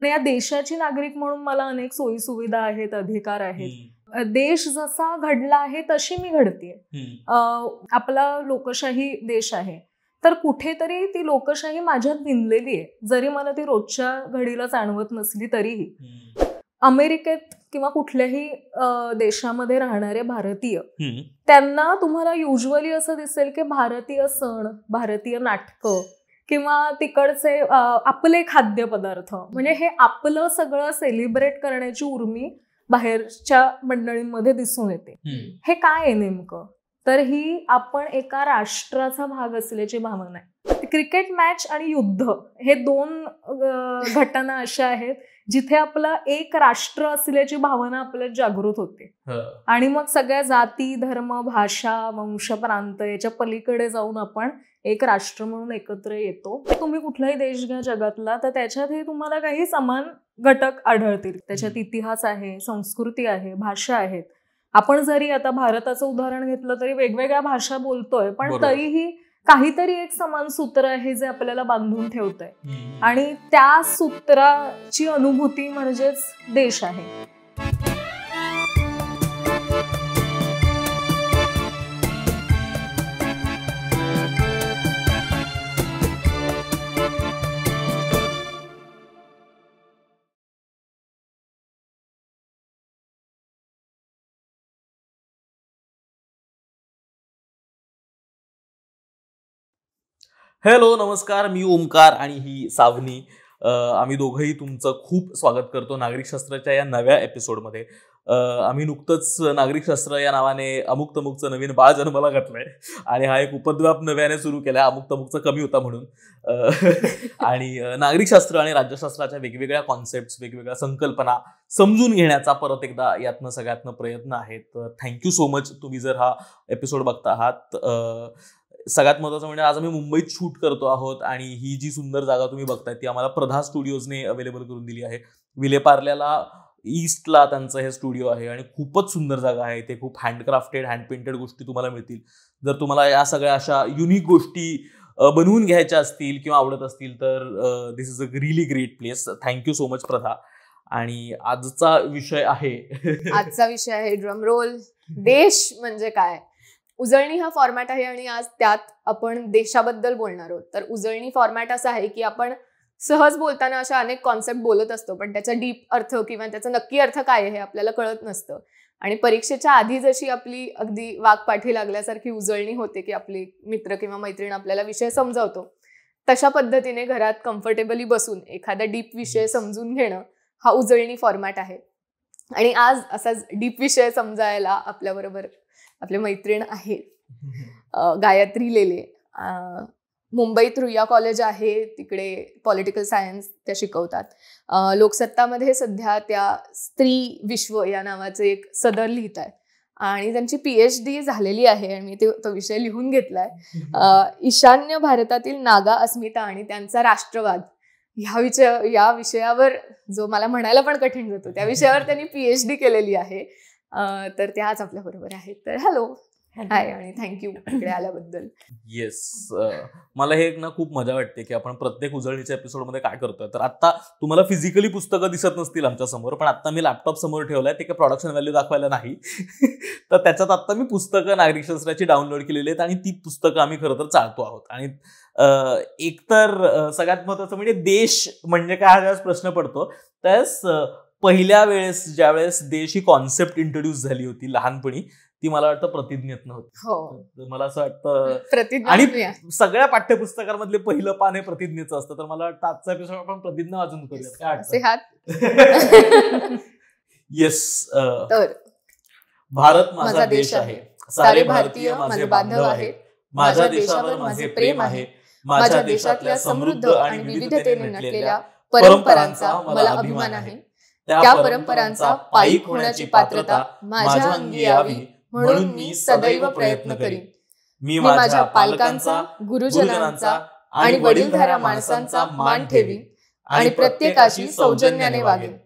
या देशाची नागरिक म्हणून मला अनेक सोयी सुविधा आहेत, अधिकार आहेत. देश जसा घडला आहे तशी मी घडतेय. आपला लोकशाही देश आहे, तर कुठेतरी ती लोकशाही माझ्यात भिनलेली आहे, जरी मला ती रोजच्या घडीला जाणवत नसली तरीही. अमेरिकेत किंवा कुठल्याही देशामध्ये राहणारे भारतीय, त्यांना तुम्हाला युजली असं दिसेल की भारतीय सण, भारतीय नाटकं किंवा तिकडचे आपले खाद्यपदार्थ, म्हणजे हे आपलं सगळं सेलिब्रेट करण्याची उर्मी बाहेरच्या मंडळींमध्ये दिसून येते. हे काय आहे नेमकं? तर ही आपण एका राष्ट्राचा भाग असल्याची भावना आहे. क्रिकेट मॅच आणि युद्ध हे 2 घटना अशा आहेत जिथे आपला एक राष्ट्र असल्याची भावना आपल्यात जागृत होते. आणि मग सगळ्या जाती, धर्म, भाषा, वंश, प्रांत याच्या पलीकडे जाऊन आपण एक राष्ट्र म्हणून एकत्र येतो. तुम्ही कुठलाही देश घ्या जगातला, तर त्याच्यातही तुम्हाला काही समान घटक आढळतील. त्याच्यात इतिहास आहे, संस्कृती आहे, भाषा आहेत. आपण जरी आता भारताचं उदाहरण घेतलं तरी वेगवेगळ्या भाषा बोलतोय, पण तरीही काहीतरी एक समान सूत्र आहे जे आपल्याला बांधून ठेवतंय. आणि त्या सूत्राची अनुभूती म्हणजेच देश आहे. हॅलो, नमस्कार. मी ओमकार आणि ही सावनी. आम्ही दोघंही तुमचं खूप स्वागत करतो नागरिकशास्त्राच्या या नव्या एपिसोडमध्ये. आम्ही नुकतंच नागरिकशास्त्र या नावाने अमुक तमुकचं नवीन बाळ जन्माला घातलंय आणि हा एक उपद्व्याप नव्याने सुरू केलाय. अमुक तमुकचं कमी होता म्हणून. आणि नागरिकशास्त्र आणि राज्यशास्त्राच्या वेगवेगळ्या कॉन्सेप्ट, वेगवेगळ्या संकल्पना समजून घेण्याचा परत एकदा यातनं सगळ्यातनं प्रयत्न आहे. तर थँक्यू सो मच तुम्ही जर हा एपिसोड बघता आहात. सगळ्यात महत्त्वाचं म्हणजे आज आम्ही मुंबईत शूट करतो आहोत आणि ही जी सुंदर जागा तुम्ही बघताय ती आम्हाला प्रधा स्टुडिओजने अवेलेबल करून दिली आहे. विलेपार्ल्याला ईस्टला त्यांचं हे स्टुडिओ आहे आणि खूपच सुंदर जागा आहे. ते खूप हँडक्राफ्टेड, हँड पेंटेड गोष्टी तुम्हाला मिळतील. जर तुम्हाला या सगळ्या अशा युनिक गोष्टी बनवून घ्यायच्या असतील किंवा आवडत असतील तर this is a really great place. Thank you so much Pratha. आणि आजचा विषय आहे ड्रम रोल, देश म्हणजे काय. उजळणी हा फॉर्मॅट आहे आणि आज त्यात आपण देशाबद्दल बोलणार आहोत. तर उजळणी फॉर्मॅट असा आहे की आपण सहज बोलताना अशा अनेक कॉन्सेप्ट बोलत असतो, पण त्याचा डीप अर्थ किंवा त्याचा नक्की अर्थ काय आहे हे आपल्याला कळत नसतं. आणि परीक्षेच्या आधी जशी आपली अगदी वाघ पाठी लागल्यासारखी उजळणी होते की आपले मित्र किंवा मैत्रीण आपल्याला विषय समजावतो, तशा पद्धतीने घरात कम्फर्टेबली बसून एखादा डीप विषय समजून घेणं हा उजळणी फॉर्मॅट आहे. आणि आज असाच डीप विषय समजायला आपल्याबरोबर आपले मैत्रीण आहे गायत्री लेले. मुंबईत रुईया कॉलेज आहे, तिकडे पॉलिटिकल सायन्स त्या शिकवतात. लोकसत्तामध्ये सध्या त्या स्त्री विश्व या नावाचे एक सदर लिहित आहे आणि त्यांची PhD झालेली आहे आणि मी तो विषय लिहून घेतलाय. ईशान्य भारतातील नागा अस्मिता आणि त्यांचा राष्ट्रवाद या विषयावर, जो मला म्हणायला पण कठीण जातो, त्या विषयावर त्यांनी PhD केलेली आहे. तर त्या आज आपल्या बरोबर आहेत. तर हॅलो, हाय आणि थँक्यू इकडे आल्याबद्दल. येस, मला हे ना खूप मजा वाटते की आपण प्रत्येक उजळणीच्या एपिसोडमध्ये काय करतोय. तर आता तुम्हाला फिजिकली पुस्तकं दिसत नसतील आमच्या समोर, पण आता मी लॅपटॉप समोर ठेवलाय. ते काही प्रोडक्शन व्हॅल्यू दाखवायला नाही. तर त्याच्यात आता मी पुस्तकं नागरिकशास्त्राची डाउनलोड केलेली आहेत आणि ती पुस्तकं आम्ही खरं तर चालतो आहोत. आणि एकतर सगळ्यात महत्वाचं म्हणजे देश म्हणजे काय हा ज्यावेळेस प्रश्न पडतो त्यावेळेस पहिल्या वेळेस ज्यावेळेस देश ही कॉन्सेप्ट इंट्रोड्यूस झाली होती लहानपणी, ती मला वाटतं प्रतिज्ञेतनं होती. मला असं वाटतं, आणि सगळ्या पाठ्यपुस्तकांमधले पहिलं पान हे प्रतिज्ञेचं असतं. तर मला वाटतं आजचा एपिसोड आपण प्रतिज्ञा वाचून करूया. येस. भारत माझा देश आहे, सारे भारतीय माझे बांधव आहेत, माझ्या देशावर माझे प्रेम आहे, माझ्या देशातल्या समृद्ध आणि विविधतेने नटलेल्या परंपरांचा मला अभिमान आहे. त्या परंपरांचा पायीक होण्याची पात्रता माझ्या अंगी यावी म्हणून मी सदैव प्रयत्न करीन. मी माझ्या पालकांचा, गुरुजनांचा आणि वडीलधाऱ्या माणसांचा मान ठेवीन आणि प्रत्येकाशी सौजन्याने वागेन.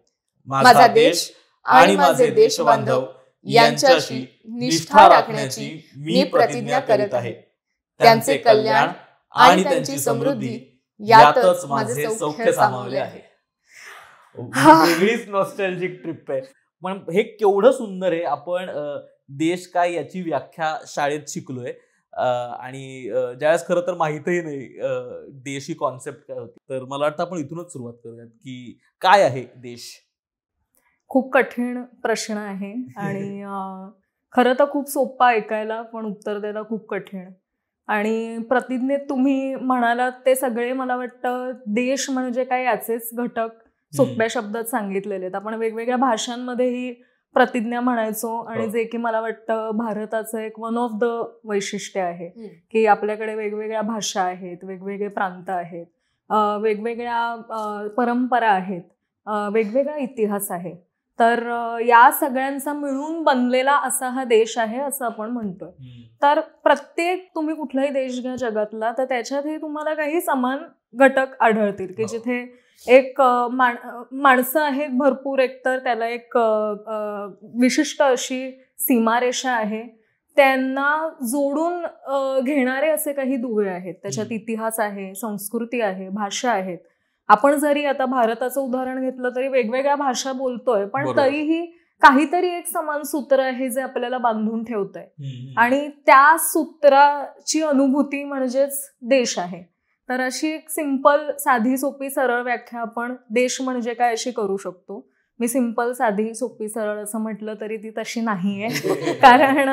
माझा देश आणि माझे देश बांधव यांच्याशी निष्ठा राखण्याची मी प्रतिज्ञा करत आहे. त्यांचे कल्याण आणि त्यांची समृद्धी यातच माझे सौख्य सामावले आहे. वेगळीच नॉस्टॅल्जिक ट्रिप आहे. पण हे केवढं सुंदर आहे. आपण देश काय याची व्याख्या शाळेत शिकलोय आणि ज्यावेळेस खरं तर माहितही नाही देश ही कॉन्सेप्ट काय होती. तर मला वाटतं आपण इथूनच सुरुवात करूयात की काय आहे देश. खूप कठीण प्रश्न आहे आणि खरं तर खूप सोपा ऐकायला, पण उत्तर द्यायला खूप कठीण. आणि प्रतिज्ञेत तुम्ही म्हणालात ते सगळे मला वाटतं देश म्हणजे काय याचेच घटक सोप्या शब्दात सांगितलेले आहेत. आपण वेगवेगळ्या भाषांमध्ये ही प्रतिज्ञा म्हणायचो आणि जे की मला वाटतं भारताचं एक वन ऑफ द वैशिष्ट्य आहे की आपल्याकडे वेगवेगळ्या भाषा आहेत, वेगवेगळे प्रांत आहेत, वेगवेगळ्या परंपरा आहेत, वेगवेगळा इतिहास आहे. तर या सगळ्यांचा मिळून बनलेला असा हा देश आहे असं आपण म्हणतोय. तर प्रत्येक तुम्ही कुठलाही देश घ्या जगातला, तर त्याच्यातही तुम्हाला काही समान घटक आढळतील की जिथे एक माणसं आहेत भरपूर, एकतर त्याला एक विशिष्ट अशी सीमारेषा आहे, त्यांना जोडून घेणारे असे काही दुवे आहेत, त्याच्यात इतिहास आहे, संस्कृती आहे, भाषा आहेत. आपण जरी आता भारताचं उदाहरण घेतलं तरी वेगवेगळ्या भाषा बोलतोय, पण तरीही काहीतरी एक समान सूत्र आहे जे आपल्याला बांधून ठेवतंय आणि त्या सूत्राची अनुभूती म्हणजेच देश आहे. तर अशी एक सिंपल, साधी, सोपी, सरळ व्याख्या आपण देश म्हणजे काय अशी करू शकतो. मी सिंपल, साधी, सोपी, सरळ असं म्हटलं तरी ती तशी नाहीये, कारण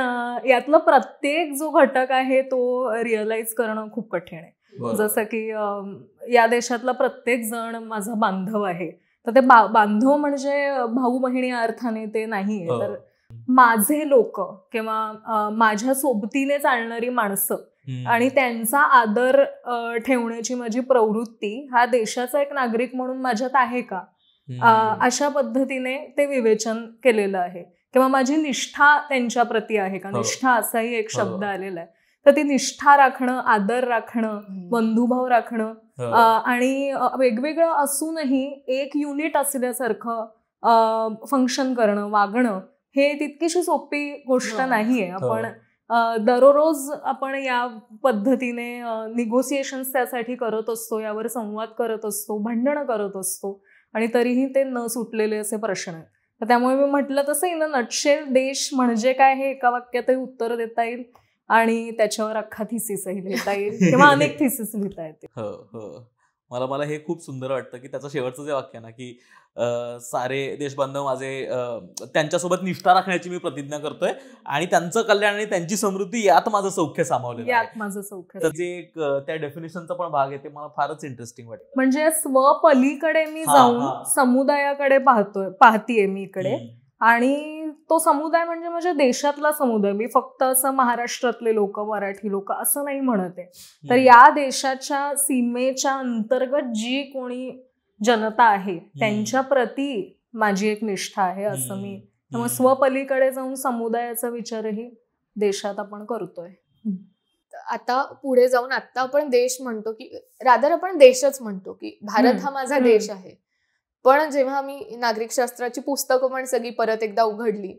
यातलं प्रत्येक जो घटक आहे तो रिअलाइज करणं खूप कठीण आहे. जसं की या देशातला प्रत्येक जण माझा बांधव आहे, तर ते बांधव म्हणजे भाऊ बहिणी अर्थाने ते नाहीये. तर माझे लोक किंवा माझ्या सोबतीने चालणारी माणसं आणि त्यांचा आदर ठेवण्याची माझी प्रवृत्ती हा देशाचा एक नागरिक म्हणून माझ्यात आहे का, अशा पद्धतीने ते विवेचन केलेलं आहे. किंवा माझी निष्ठा त्यांच्या प्रती आहे का, निष्ठा असाही एक शब्द आलेला आहे. तर ती निष्ठा राखणं, आदर राखणं, बंधुभाव राखणं आणि वेगवेगळं असूनही एक युनिट असल्यासारखं फंक्शन करणं, वागणं, हे तितकीशी सोपी गोष्ट नाहीये. आपण दररोज आपण या पद्धतीने निगोसिएशन्स त्यासाठी करत असतो, यावर संवाद करत असतो, भांडणं करत असतो आणि तरीही ते न सुटलेले असे प्रश्न आहेत. तर त्यामुळे मी म्हटलं तसं इन अ नटशेल देश म्हणजे काय हे एका वाक्यातही उत्तर देता येईल आणि त्याच्यावर अख्खा थिसिसही लिहिता येईल किंवा अनेक थिसिस लिहिता येतील. मला हे खूप सुंदर वाटतं की त्याचं शेवटचं जे वाक्य ना की सारे देशबांधव माझे, त्यांच्यासोबत निष्ठा राखण्याची मी प्रतिज्ञा करतोय आणि त्यांचं कल्याण आणि त्यांची समृद्धी यात माझं सौख्य सामावलेलं आहे. यात माझं सौख्य. तर जे त्या डेफिनेशनचा पण भाग आहे ते मला फारच इंटरेस्टिंग वाटतं. म्हणजे स्वपलीकडे मी जाऊन समुदायाकडे पाहतीये मी इकडे, आणि तो समुदाय म्हणजे माझ्या देशातला समुदाय. मी फक्त असं महाराष्ट्रातले लोक, मराठी लोक असं नाही म्हणत आहे. तर या देशाच्या सीमेच्या अंतर्गत जी कोणी जनता आहे त्यांच्या प्रती माझी एक निष्ठा आहे असं मी. त्यामुळे स्वपलीकडे जाऊन समुदायाचा विचारही देशात आपण करतोय. आता पुढे जाऊन आता आपण देश म्हणतो की रादर आपण देशच म्हणतो की भारत हा माझा देश आहे. पण जेव्हा मी नागरिकशास्त्राची पुस्तकं पण सगळी परत एकदा उघडली,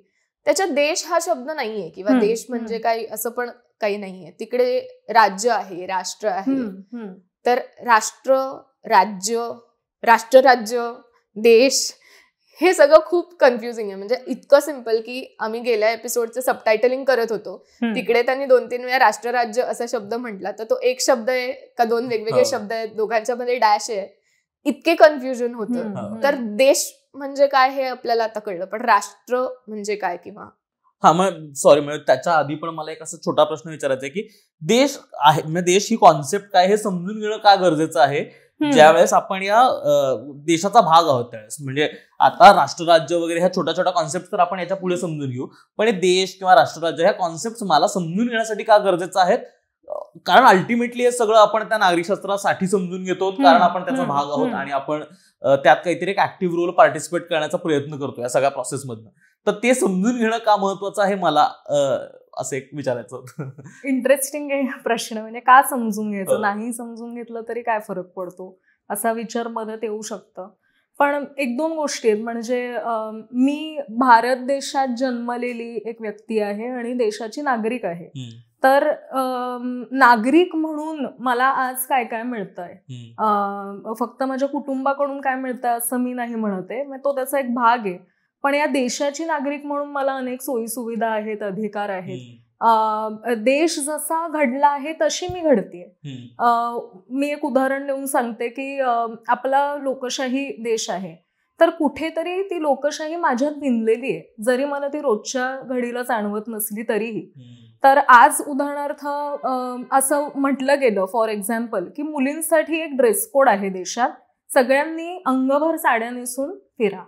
त्याच्यात देश हा शब्द नाहीये किंवा देश म्हणजे काही असं पण काही नाहीये. तिकडे राज्य आहे, राष्ट्र आहे. तर राष्ट्र, राज्य, राष्ट्रराज्य, देश हे सगळं खूप कन्फ्युजिंग आहे. म्हणजे इतकं सिम्पल की आम्ही गेल्या एपिसोडचं सबटायटलिंग करत होतो, तिकडे त्यांनी 2-3 वेळा राष्ट्रराज्य असा शब्द म्हटला, तर तो एक शब्द आहे का दोन वेगवेगळे शब्द आहेत, दोघांच्या मध्ये डॅश आहे, इतके कन्फ्युजन होतं. तर देश म्हणजे काय हे आपल्याला आता कळलं, पण राष्ट्र म्हणजे काय किंवा मग त्याच्या आधी पण मला एक असा छोटा प्रश्न विचारायचा आहे की देश आहे, म्हणजे देश ही कॉन्सेप्ट काय हे समजून घेणं का गरजेचं आहे ज्यावेळेस आपण या देशाचा भाग आहोत त्यावेळेस. म्हणजे आता राष्ट्रराज्य वगैरे ह्या छोट्या छोट्या कॉन्सेप्ट तर आपण याच्या पुढे समजून घेऊ, पण हे देश किंवा राष्ट्रराज्य ह्या कॉन्सेप्ट मला समजून घेण्यासाठी का गरजेचं आहेत? कारण अल्टिमेटली हे सगळं आपण त्या नागरिकशास्त्रासाठी समजून घेतो, कारण आपण त्याचा भाग आहोत आणि आपण त्यात काहीतरी एक ऍक्टिव्ह रोल पार्टिसिपेट करण्याचा प्रयत्न करतो या सगळ्या प्रोसेसमधनं. तर ते समजून घेणं का महत्वाचं आहे मला असं एक विचारायचं होतं. इंटरेस्टिंग आहे प्रश्न. म्हणजे का समजून घ्यायचं, नाही समजून घेतलं तरी काय फरक पडतो असा विचार मनात येऊ शकतं. पण 1-2 गोष्टी आहेत. म्हणजे मी भारत देशात जन्मलेली एक व्यक्ती आहे आणि देशाची नागरिक आहे. तर नागरिक म्हणून मला आज काय काय मिळतंय, फक्त माझ्या कुटुंबाकडून काय मिळतंय असं मी नाही म्हणते, तो त्याचा एक भाग आहे. पण या देशाची नागरिक म्हणून मला अनेक सोयी सुविधा आहेत, अधिकार आहेत. देश जसा घडला आहे तशी मी घडतेय. मी एक उदाहरण देऊन सांगते की आपला लोकशाही देश आहे, तर कुठेतरी ती लोकशाही माझ्यात भिनलेली आहे, जरी मला ती रोजच्या घडीला जाणवत नसली तरीही. तर आज उदाहरणार्थ असं म्हटलं गेलं फॉर एक्झाम्पल की मुलींसाठी एक ड्रेस कोड आहे देशात, सगळ्यांनी अंगभर साड्या नेसून फिरा.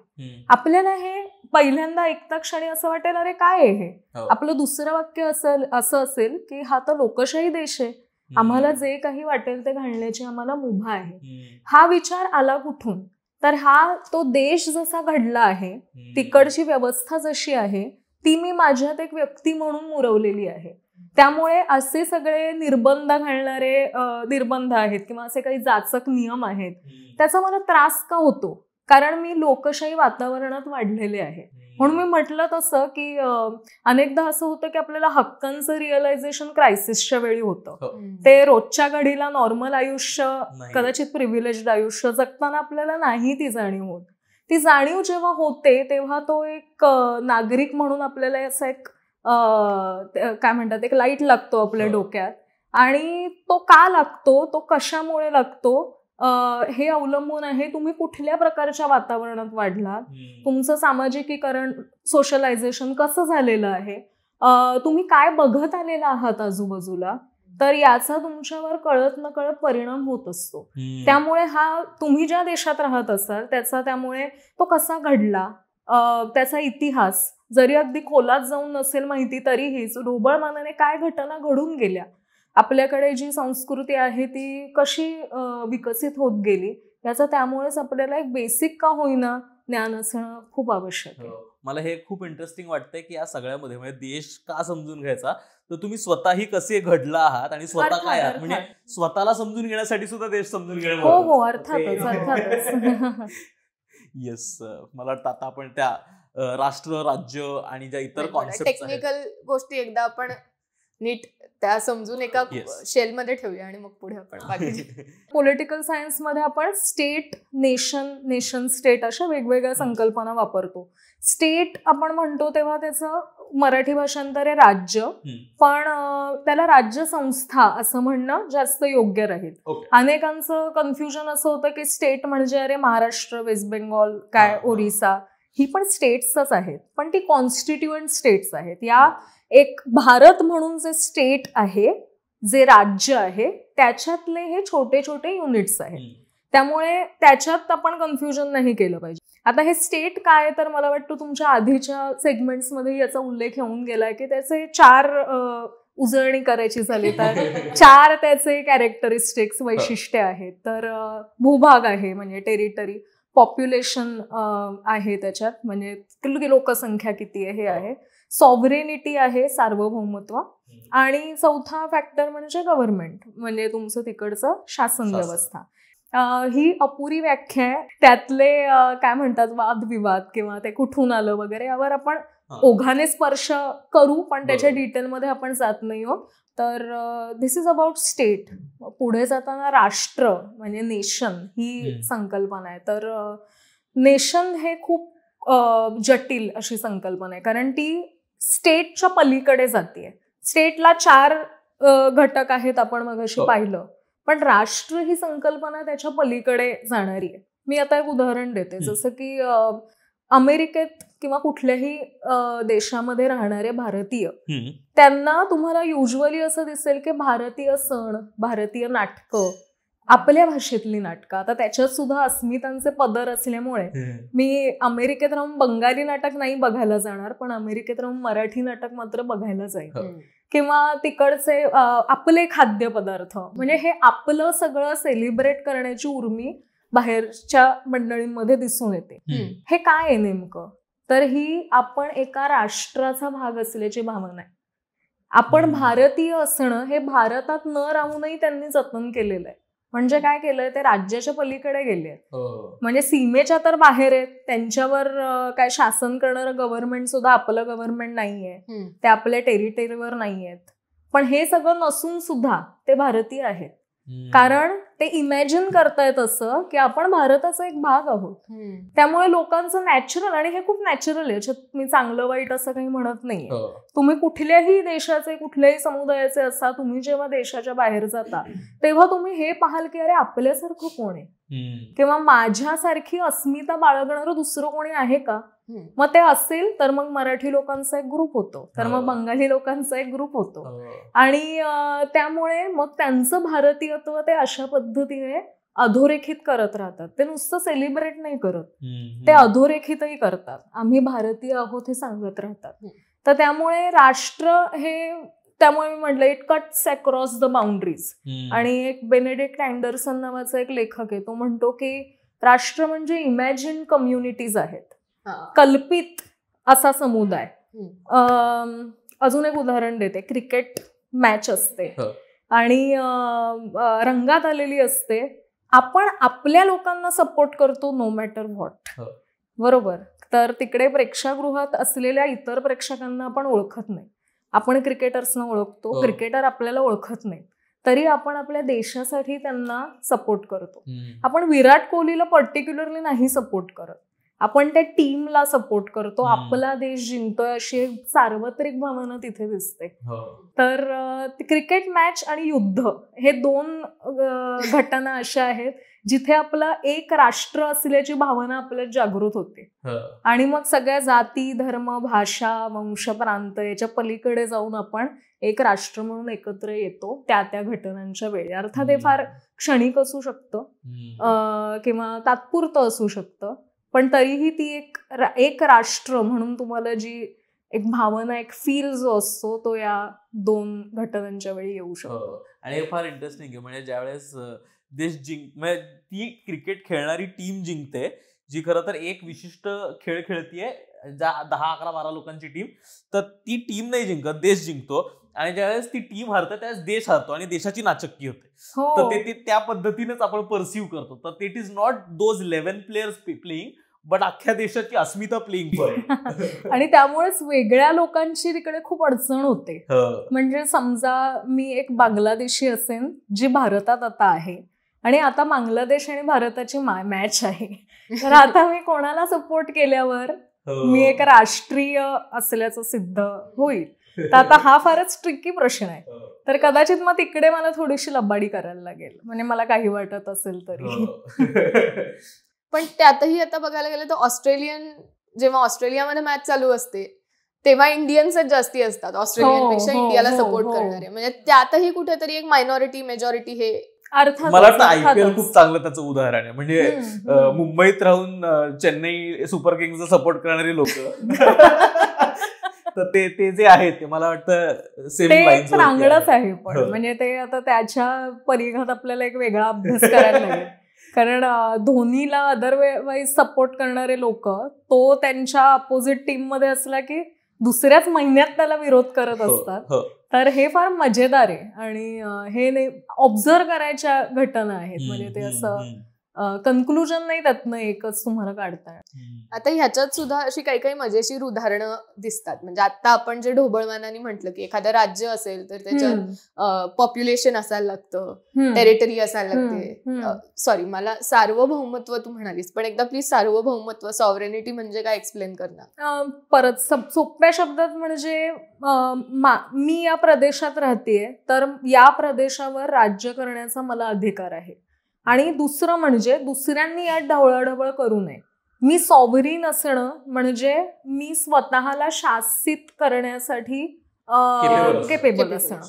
आपल्याला हे पहिल्यांदा ऐकता क्षणी असं वाटेल अरे काय आहे हे. आपलं दुसरं वाक्य असं असेल की हा तर लोकशाही देश आहे, आम्हाला जे काही वाटेल ते घालण्याची आम्हाला मुभा आहे. हा विचार आला कुठून, तर हा तो देश जसा घडला आहे, तिकडची व्यवस्था जशी आहे ती मी माझ्यात एक व्यक्ती म्हणून मुरवलेली आहे. त्यामुळे असे सगळे निर्बंध घालणारे निर्बंध आहेत किंवा असे काही जाचक नियम आहेत, त्याचा मला त्रास का होतो, कारण मी लोकशाही वातावरणात वाढलेले आहे. म्हणून मी म्हटलं तसं की अनेकदा असं होतं की आपल्याला हक्कांचं रिअलायझेशन क्रायसिसच्या वेळी होतं. ते रोजच्या घडीला नॉर्मल आयुष्य, कदाचित प्रिव्हिलेज्ड आयुष्य जगताना आपल्याला नाही ती जाणीव होत. ती जाणीव जेव्हा होते तेव्हा तो एक नागरिक म्हणून आपल्याला असा एक काय म्हणतात एक लाईट लागतो आपल्या डोक्यात. आणि तो का लागतो, तो कशामुळे लागतो हे अवलंबून आहे तुम्ही कुठल्या प्रकारच्या वातावरणात वाढलात, तुमचं सामाजिकीकरण, सोशलायझेशन कसं झालेलं आहे, तुम्ही काय बघत आलेला आहात आजूबाजूला, तर याचा तुमच्यावर कळत न कळत परिणाम होत असतो. त्यामुळे हा तुम्ही ज्या देशात राहत असाल त्याचा, त्यामुळे तो कसा घडला, त्याचा इतिहास जरी अगदी खोलात जाऊन नसेल माहिती तरीही ढोबळमानाने काय घटना घडून गेल्या, आपल्याकडे जी संस्कृती आहे ती कशी विकसित होत गेली, याचा त्यामुळेच आपल्याला एक बेसिक का होईना ज्ञान असणं खूप आवश्यक आहे. मला हे खूप इंटरेस्टिंग वाटतंय की या सगळ्यामध्ये म्हणजे देश का समजून घ्यायचा, तर तुम्ही स्वतःही कसे घडला आहात आणि स्वतः काय आहात, म्हणजे स्वतःला समजून घेण्यासाठी सुद्धा देश समजून घेणं. हो अर्थातच. येस, मला वाटतं आता आपण त्या राष्ट्र, राज्य आणि ज्या इतर कॉन्सेप्ट टेक्निकल गोष्टी एकदा आपण नीट त्या समजून एका शेलमध्ये ठेवूया आणि मग पुढे आपण बाकी. पॉलिटिकल सायन्स मध्ये आपण स्टेट, नेशन, नेशन स्टेट अशा वेगवेगळ्या संकल्पना वापरतो. स्टेट आपण म्हणतो तेव्हा त्याचं मराठी भाषांतर आहे राज्य, पण त्याला राज्य संस्था असं म्हणणं जास्त योग्य राहील. अनेकांचं कन्फ्युजन असं होतं की स्टेट म्हणजे अरे महाराष्ट्र, वेस्ट बेंगॉल, काय ओरिसा, ही पण स्टेट्सच आहेत, पण ती कॉन्स्टिट्युएंट स्टेट्स आहेत. या एक भारत म्हणून जे स्टेट आहे, जे राज्य आहे, त्याच्यातले हे छोटे छोटे युनिट्स आहेत. त्यामुळे त्याच्यात आपण कन्फ्युजन नाही केलं पाहिजे. आता हे स्टेट काय, तर मला वाटतं तुमच्या आधीच्या सेगमेंट्समध्ये याचा उल्लेख होऊन गेलाय की त्याचे 4 उजळणी करायची झाली तर 4 त्याचे कॅरेक्टरिस्टिक्स, वैशिष्ट्य आहेत. तर भूभाग आहे म्हणजे टेरिटरी, पॉप्युलेशन आहे त्याच्यात म्हणजे लोकसंख्या किती आहे हे आहे, सॉव्हरेनिटी आहे सार्वभौमत्व, आणि चौथा फॅक्टर म्हणजे गव्हर्नमेंट म्हणजे तुमचं तिकडचं शासन व्यवस्था. ही अपुरी व्याख्या आहे. त्यातले काय म्हणतात वादविवाद किंवा ते कुठून आलं वगैरे यावर आपण ओघाने स्पर्श करू, पण त्याच्या डिटेलमध्ये आपण जात नाही आहोत. तर दिस इज अबाउट स्टेट. पुढे जाताना राष्ट्र म्हणजे नेशन ही संकल्पना आहे. तर नेशन हे खूप जटिल अशी संकल्पना आहे, कारण ती स्टेटच्या पलीकडे जाते. स्टेटला 4 घटक आहेत आपण मगाशी पाहिलं, पण राष्ट्र ही संकल्पना त्याच्या पलीकडे जाणारी आहे. मी आता एक उदाहरण देते, जसं की अमेरिकेत किंवा कुठल्याही देशामध्ये राहणारे भारतीय, त्यांना तुम्हाला युजली असं दिसेल की भारतीय सण, भारतीय नाटकं, आपल्या भाषेतली नाटकं, आता त्याच्यात सुद्धा अस्मितांचे पदर असल्यामुळे मी अमेरिकेत राहून बंगाली नाटक नाही बघायला जाणार, पण अमेरिकेत राहून मराठी नाटक मात्र बघायला जाईल. किंवा तिकडचे आपले खाद्यपदार्थ, म्हणजे हे आपलं सगळं सेलिब्रेट करण्याची उर्मी बाहेरच्या मंडळींमध्ये दिसून येते. हे काय आहे नेमकं, तर ही आपण एका राष्ट्राचा भाग असल्याची भावना आहे. आपण भारतीय असणं हे भारतात न राहूनही त्यांनी जतन केलेलं आहे. म्हणजे काय केलंय, ते राज्याच्या पलीकडे गेले, म्हणजे सीमेच्या तर बाहेर आहेत, त्यांच्यावर काय शासन करणारं गव्हर्नमेंट सुद्धा आपलं गव्हर्नमेंट नाहीये, ते आपल्या टेरिटरीवर नाहीयेत. पण हे सगळं नसून सुद्धा ते भारतीय आहेत. कारण ते इमॅजिन करतायत असं की आपण भारताचा एक भाग आहोत. त्यामुळे लोकांचं नॅचरल, आणि हे खूप नॅचरल आहे, याच्यात मी चांगलं वाईट असं काही म्हणत नाहीये. तुम्ही कुठल्याही देशाचे कुठल्याही समुदायाचे असा, तुम्ही जेव्हा देशाच्या बाहेर जाता तेव्हा तुम्ही हे पाहाल की अरे आपल्यासारखं कोण आहे किंवा माझ्यासारखी अस्मिता बाळगणारं दुसरं कोणी आहे का. मग ते असेल तर मग मराठी लोकांचा एक ग्रुप होतो, तर मग बंगाली लोकांचा एक ग्रुप होतो, आणि त्यामुळे मग त्यांचं भारतीयत्व ते अशा पद्धतीने अधोरेखित करत राहतात. ते नुसतं सेलिब्रेट नाही करत, ते अधोरेखितही करतात. आम्ही भारतीय आहोत हे सांगत राहतात. तर त्यामुळे राष्ट्र हे, त्यामुळे मी म्हटलं it cuts across the boundaries. आणि एक बेनेडिक्ट अँडरसन नावाचा एक लेखक आहे, तो म्हणतो की राष्ट्र म्हणजे इमॅजिन कम्युनिटीज आहेत, कल्पित असा समुदाय. अजून एक उदाहरण देते. क्रिकेट मॅच असते आणि रंगात आलेली असते. आपण आपल्या लोकांना सपोर्ट करतो नो मॅटर व्हॉट, बरोबर. तर तिकडे प्रेक्षागृहात असलेल्या इतर प्रेक्षकांना आपण ओळखत नाही. आपण क्रिकेटर्सना ओळखतो, क्रिकेटर आपल्याला ओळखत नाही, तरी आपण आपल्या देशासाठी त्यांना सपोर्ट करतो. आपण विराट कोहलीला पर्टिक्युलरली नाही सपोर्ट करत, आपण त्या टीमला सपोर्ट करतो. आपला देश जिंकतोय अशी एक सार्वत्रिक भावना तिथे दिसते. तर क्रिकेट मॅच आणि युद्ध हे दोन घटना अशा आहेत जिथे आपला एक राष्ट्र असल्याची भावना आपल्यात जागृत होते, आणि मग सगळ्या जाती, धर्म, भाषा, वंश, प्रांत याच्या पलीकडे जाऊन आपण एक राष्ट्र म्हणून एकत्र येतो त्या त्या घटनांच्या वेळी. अर्थात हे फार क्षणिक असू शकतं किंवा तात्पुरतं असू शकतं, पण तरीही ती एक राष्ट्र म्हणून तुम्हाला जी एक भावना, एक फील जो असतो तो या दोन घटनांच्या वेळी येऊ शकतो. आणि हे फार इंटरेस्टिंग आहे. म्हणजे ज्यावेळेस देश म्हणजे ती क्रिकेट खेळणारी टीम जिंकते, जी खरं तर एक विशिष्ट खेळ खेळतीये, 10, 11, 12 लोकांची टीम, तर ती टीम नाही जिंकत, देश जिंकतो. आणि ज्यावेळेस ती टीम हरते त्यावेळेस देश हरतो आणि देशाची नाचक्की होते. तर ते त्या पद्धतीनेच आपण परसिव्ह करतो. तर it is not those 11 players playing, but अख्ख्या देशाची अस्मिता प्लेईंग. आणि त्यामुळेच वेगळ्या लोकांची तिकडे खूप अडचण होते. म्हणजे समजा मी एक बांगलादेशी असेन जी भारतात आता आहे, आणि आता बांगलादेश आणि भारताची मॅच आहे, तर आता मी कोणाला सपोर्ट केल्यावर मी एक राष्ट्रीय असल्याचं सिद्ध होईल. तर आता हा फारच ट्रिकी प्रश्न आहे. तर कदाचित मग तिकडे मला थोडीशी लबाडी करायला लागेल, म्हणजे मला काही वाटत असेल तरी. पण त्यातही आता बघायला गेलं तर जेव्हा ऑस्ट्रेलियामध्ये मॅच चालू असते तेव्हा इंडियन्सच जास्ती असतात ऑस्ट्रेलियनपेक्षा इंडियाला सपोर्ट करणारे. म्हणजे त्यातही कुठेतरी एक मायनॉरिटी मेजॉरिटी हे अर्थात. मला वाटतं IPL खूप चांगलं त्याचं उदाहरण आहे. म्हणजे मुंबईत राहून चेन्नई सुपर किंग्सचा सपोर्ट करणारी लोक, तर ते जे आहेत ते मला वाटतं सेम लाईन्स रांगडच आहे. पण म्हणजे ते आता त्याच्या परिघात आपल्याला एक वेगळा अभ्यास करायला लागेल. कारण धोनीला अदरवाईज सपोर्ट करणारे लोक तो त्यांच्या अपोजिट टीम मध्ये असला की दुसऱ्याच महिन्यात त्याला विरोध करत असतात. तर हे फार मजेदार आहे आणि हे ऑब्झर्व करायच्या घटना आहेत. म्हणजे ते असं कन्क्लुजन नाही त्यातनं एकच तुम्हाला काढता. आता ह्याच्यात सुद्धा अशी काही काही मजेशीर उदाहरणं दिसतात. म्हणजे आता आपण जे ढोबळमानाने म्हटलं की एखादं राज्य असेल तर त्याच्यात पॉप्युलेशन असायला लागतं, टेरिटरी असायला लागते. सॉरी, मला सार्वभौमत्व तू म्हणालीस, पण एकदा प्लीज सार्वभौमत्व, सॉव्हरेनिटी म्हणजे काय एक्सप्लेन करणार परत. सोप्या शब्दात म्हणजे मी या प्रदेशात राहतेय तर या प्रदेशावर राज्य करण्याचा मला अधिकार आहे. आणि दुसरं म्हणजे दुसऱ्यांनी यात ढवळाढवळ करू नये. मी सॉव्हरीन असणं म्हणजे मी स्वतःला शासित करण्यासाठी केपेबल असणं.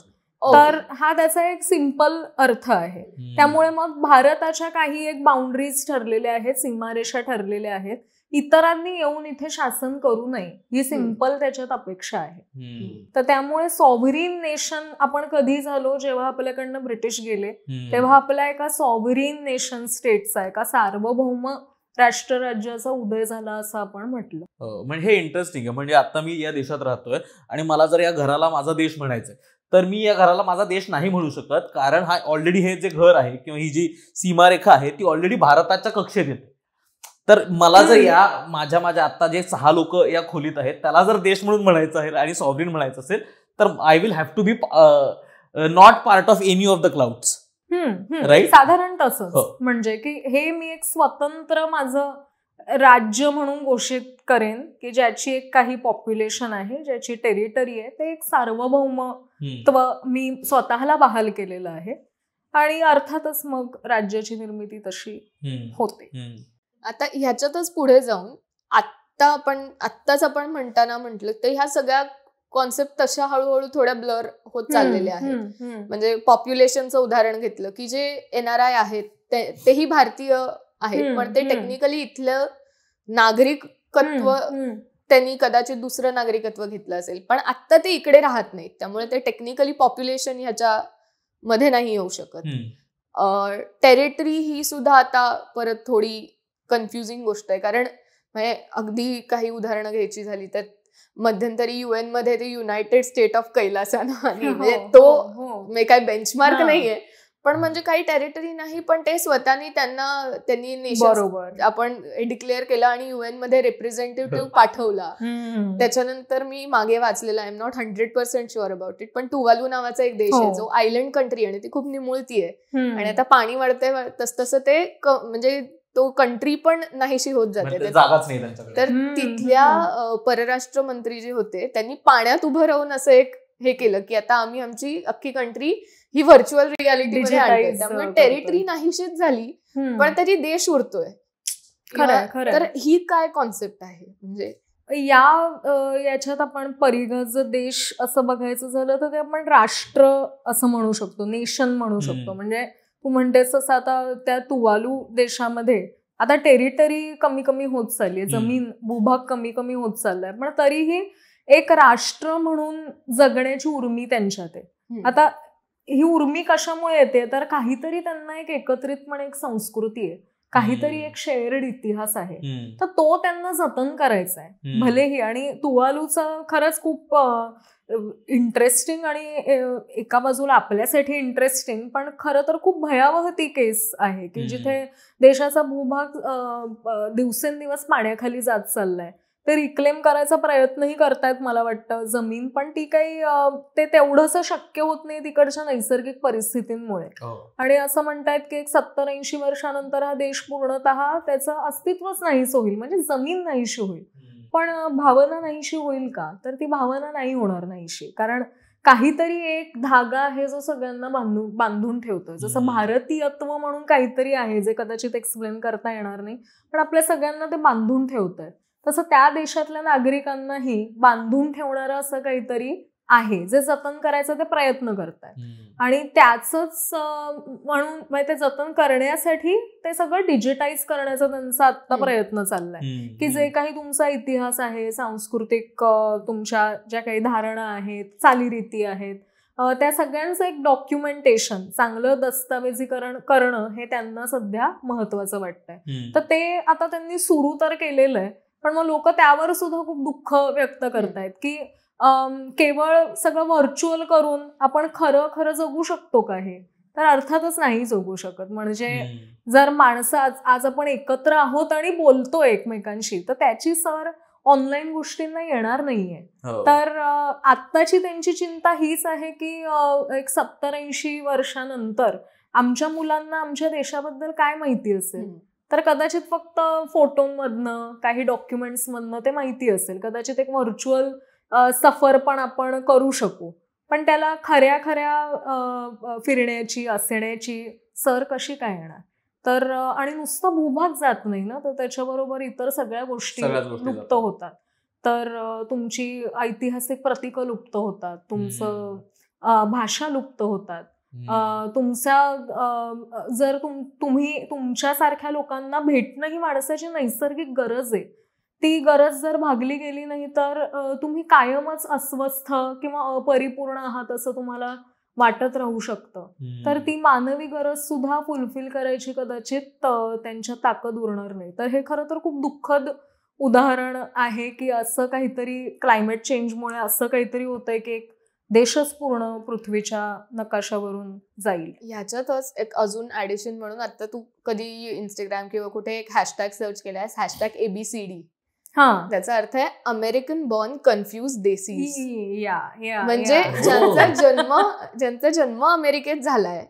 तर हा त्याचा एक सिंपल अर्थ आहे. त्यामुळे मग भारताच्या काही एक बाउंड्रीज ठरलेल्या आहेत, सीमारेषा ठरलेल्या आहेत. इतरांनी येऊन इथे शासन करू नये ही सिंपल त्याच्यात अपेक्षा आहे. तर त्यामुळे सॉव्हरीन नेशन आपण कधी झालो, जेव्हा आपल्याकडनं ब्रिटिश गेले तेव्हा आपल्या एका सॉव्हरीन नेशन स्टेटचा, एका सार्वभौम राष्ट्र राज्याचा उदय झाला असं आपण म्हटलं. म्हणजे हे इंटरेस्टिंग आहे. म्हणजे आता मी या देशात राहतोय आणि मला जर या घराला माझा देश म्हणायचंय तर मी या घराला माझा देश नाही म्हणू शकत, कारण हा ऑलरेडी हे जे घर आहे किंवा ही जी सीमारेखा आहे ती ऑलरेडी भारताच्या कक्षेत येते. तर मला जर माझ्या आता जे 6 लोक या खोलीत आहेत त्याला जर देश म्हणून म्हणायचं आहे आणि सॉव्हरीन म्हणायचं असेल तर I will have to be not part of any of the clouds. Right? साधारण तसंच. हो. म्हणजे की हे मी एक स्वतंत्र माझं राज्य म्हणून घोषित करेन की ज्याची एक काही पॉप्युलेशन आहे, ज्याची टेरिटरी आहे, ते एक सार्वभौमत्व मी स्वतःला बहाल केलेलं आहे आणि अर्थातच मग राज्याची निर्मिती तशी होते. आता ह्याच्यातच पुढे जाऊन आत्ताच आपण म्हणताना म्हटलं तर ह्या सगळ्या कॉन्सेप्ट तशा हळूहळू थोड्या ब्लर होत चाललेल्या आहेत. म्हणजे पॉप्युलेशनचं उदाहरण घेतलं की जे NRI आहेत तेही भारतीय आहेत, पण ते टेक्निकली इथलं नागरिकत्व त्यांनी कदाचित दुसरं नागरिकत्व घेतलं असेल, पण आता ते इकडे राहत नाहीत, त्यामुळे ते टेक्निकली पॉप्युलेशन ह्याच्या मध्ये नाही येऊ शकत. टेरिटरी ही सुद्धा आता परत थोडी कन्फ्युजिंग गोष्ट आहे, कारण अगदी काही उदाहरणं घ्यायची झाली तर मध्यंतरी UN मध्ये ते युनायटेड स्टेट ऑफ कैलासानं म्हणजे तो काही बेंचमार्क नाहीये, पण म्हणजे काही टेरिटरी नाही, पण ते स्वतःनी त्यांनी नेशन आपण डिक्लेअर केलं आणि UN मध्ये रिप्रेझेंटेटिव्ह पाठवला. त्याच्यानंतर मी मागे वाचलेलं, I am not 100% sure about it, पण टुवालू नावाचा एक देश आहे जो आयलंड कंट्री आणि ती खूप निमुळती आहे आणि आता पाणी वाढतंय तसं ते म्हणजे तो कंट्री पण नाहीशी होत जाते. तर तिथल्या परराष्ट्र मंत्री जे होते त्यांनी पाण्यात उभं राहून असं एक हे केलं की आता आम्ही आमची अख्खी कंट्री ही व्हर्च्युअल रियालिटी मध्ये आणतोय, त्यामुळे टेरिटरी नाहीशीच झाली पण तरी देश उरतोय. तर ही काय कॉन्सेप्ट आहे? म्हणजे याच्यात आपण परिघज देश असं बघायचं झालं तर ते आपण राष्ट्र असं म्हणू शकतो, नेशन म्हणू शकतो. म्हणजे तू म्हणतेस तसं आता त्या तुवालू देशामध्ये आता टेरिटरी कमी कमी होत चालली आहे, जमीन भूभाग कमी कमी होत चाललाय, पण तरीही एक राष्ट्र म्हणून जगण्याची उर्मी त्यांच्यात आहे. आता ही उर्मी कशामुळे येते तर काहीतरी त्यांना एक एकत्रितपणे एक संस्कृती आहे, काहीतरी एक शेअर्ड इतिहास आहे, तर तो त्यांना जतन करायचा आहे भलेही. आणि तुवालूचं खरंच खूप इंटरेस्टिंग आणि एका बाजूला आपल्यासाठी इंटरेस्टिंग पण खरं तर खूप भयावह ती केस आहे की जिथे देशाचा भूभाग दिवसेंदिवस पाण्याखाली जात चाललाय. ते रिक्लेम करायचा प्रयत्नही करतायत मला वाटतं जमीन, पण ती काही ते तेवढंच शक्य होत नाही तिकडच्या नैसर्गिक परिस्थितींमुळे. आणि असं म्हणतायत की 70-80 वर्षानंतर हा देश पूर्णतः त्याचं अस्तित्वच नाहीच होईल, म्हणजे जमीन नाहीशी होईल. पण भावना नाहीशी होईल का? तर ती भावना नाही होणार नाहीशी, कारण काहीतरी एक धागा आहे जो सगळ्यांना बांधून ठेवतोय. जसं भारतीयत्व म्हणून काहीतरी आहे जे कदाचित एक्सप्लेन करता येणार नाही, पण आपल्या सगळ्यांना ते बांधून ठेवतंय. तसं त्या देशातल्या नागरिकांनाही बांधून ठेवणारं असं काहीतरी आहे जे जतन करायचा ते प्रयत्न करतात. आणि त्याच म्हणून ते जतन करण्यासाठी ते सगळं डिजिटाईज करण्याचा त्यांचा आता प्रयत्न चाललाय की जे काही तुमचा इतिहास आहे, सांस्कृतिक तुमच्या ज्या काही धारणा आहेत, चालीरीती आहेत, त्या सगळ्यांचं एक डॉक्युमेंटेशन, चांगलं दस्तावेजीकरण करणं हे त्यांना सध्या महत्वाचं वाटतंय. तर ते आता त्यांनी सुरू तर केलेलं आहे, पण मग लोक त्यावर सुद्धा खूप दुःख व्यक्त करतायत की केवळ सगळं व्हर्च्युअल करून आपण खरं जगू शकतो का? हे तर अर्थातच नाही जगू शकत. म्हणजे जर माणसं आज आपण एकत्र आहोत आणि बोलतोय एकमेकांशी, तर त्याची सर ऑनलाईन गोष्टींना येणार नाहीये. तर आत्ताची त्यांची चिंता हीच आहे की एक 70-80 वर्षानंतर आमच्या मुलांना आमच्या देशाबद्दल काय माहिती असेल. तर कदाचित फक्त फोटोमधनं, काही डॉक्युमेंट्समधनं ते माहिती असेल, कदाचित एक व्हर्च्युअल सफर पण आपण करू शकू, पण त्याला खऱ्या फिरण्याची, असण्याची सर कशी काय येणार? तर आणि नुसतं भूभाग जात नाही ना, तर त्याच्याबरोबर इतर सगळ्या गोष्टी लुप्त होतात. तर तुमची ऐतिहासिक प्रतीकं लुप्त होतात, तुमचं भाषा लुप्त होतात, जर तुम्ही तुमच्यासारख्या लोकांना भेटणं ही माणसाची नैसर्गिक गरज आहे, ती गरज जर भागली गेली नाही तर तुम्ही कायमच अस्वस्थ किंवा अपरिपूर्ण आहात असं तुम्हाला वाटत राहू शकतं. तर ती मानवी गरज सुद्धा फुलफिल करायची कदाचित त्यांच्या ताकद उरणार नाही. तर हे खरं तर खूप दुःखद उदाहरण आहे की असं काहीतरी क्लायमेट चेंजमुळे असं काहीतरी होतंय की एक देशच पूर्ण पृथ्वीच्या नकाशावरून जाईल. ह्याच्यातच एक अजून ऍडिशन म्हणून आता तू कधी इंस्टाग्राम किंवा कुठे एक हॅशटॅग सर्च केलायस, हॅशटॅग ABCD. त्याचा अर्थ आहे अमेरिकन बॉर्न कन्फ्यूज देसीज. म्हणजे म्हणजे ज्यांचा जन्म अमेरिकेत झालाय,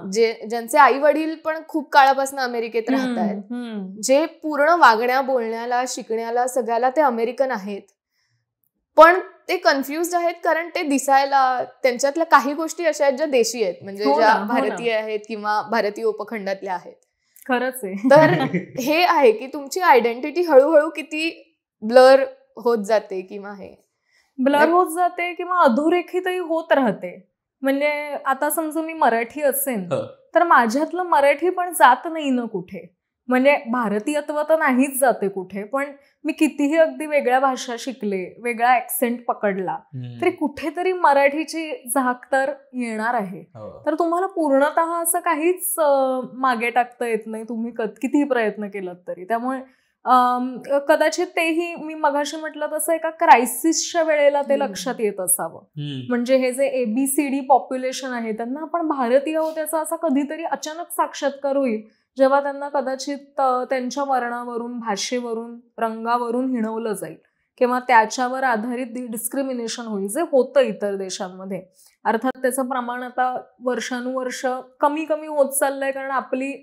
ज्यांचे आई वडील पण खूप काळापासून अमेरिकेत राहत आहेत, जे पूर्ण वागण्या बोलण्याला शिकण्याला सगळ्याला ते अमेरिकन आहेत, पण ते कन्फ्युज आहेत कारण ते दिसायला त्यांच्यातल्या काही गोष्टी अशा आहेत ज्या देशी आहेत, म्हणजे ज्या भारतीय आहेत किंवा भारतीय उपखंडातल्या आहेत. खरंच आहे. तर हे आहे की तुमची आयडेंटिटी हळूहळू किती ब्लर होत जाते किंवा ब्लर होत जाते किंवा अधोरेखितही होत राहते. म्हणजे आता समजा मी मराठी असेन तर माझ्यातलं मराठी पण जात नाही ना कुठे. म्हणजे भारतीयत्व तर नाहीच जाते कुठे, पण मी कितीही अगदी वेगळ्या भाषा शिकले, वेगळा ऍक्सेंट पकडला तरी कुठेतरी मराठीची झाक तर येणार आहे. तर तुम्हाला पूर्णतः असं काहीच मागे टाकता येत नाही तुम्ही कितीही प्रयत्न केलात तरी. त्यामुळे कदाचित तेही मी मगाशी म्हटलं तसं एका क्रायसिसच्या वेळेला ते लक्षात येत असावं. म्हणजे हे जे ABCD पॉप्युलेशन आहे त्यांना आपण भारतीय आहोत याचा असा कधीतरी अचानक साक्षात्कार होईल जेव्हा त्यांना कदाचित त्यांच्या वर्णावरून, भाषेवरून, रंगावरून हिणवलं जाईल किंवा त्याच्यावर आधारित डिस्क्रिमिनेशन होईल, जे होतं इतर देशांमध्ये. अर्थात त्याचं प्रमाण आता वर्षानुवर्ष कमी कमी होत चाललंय कारण आपली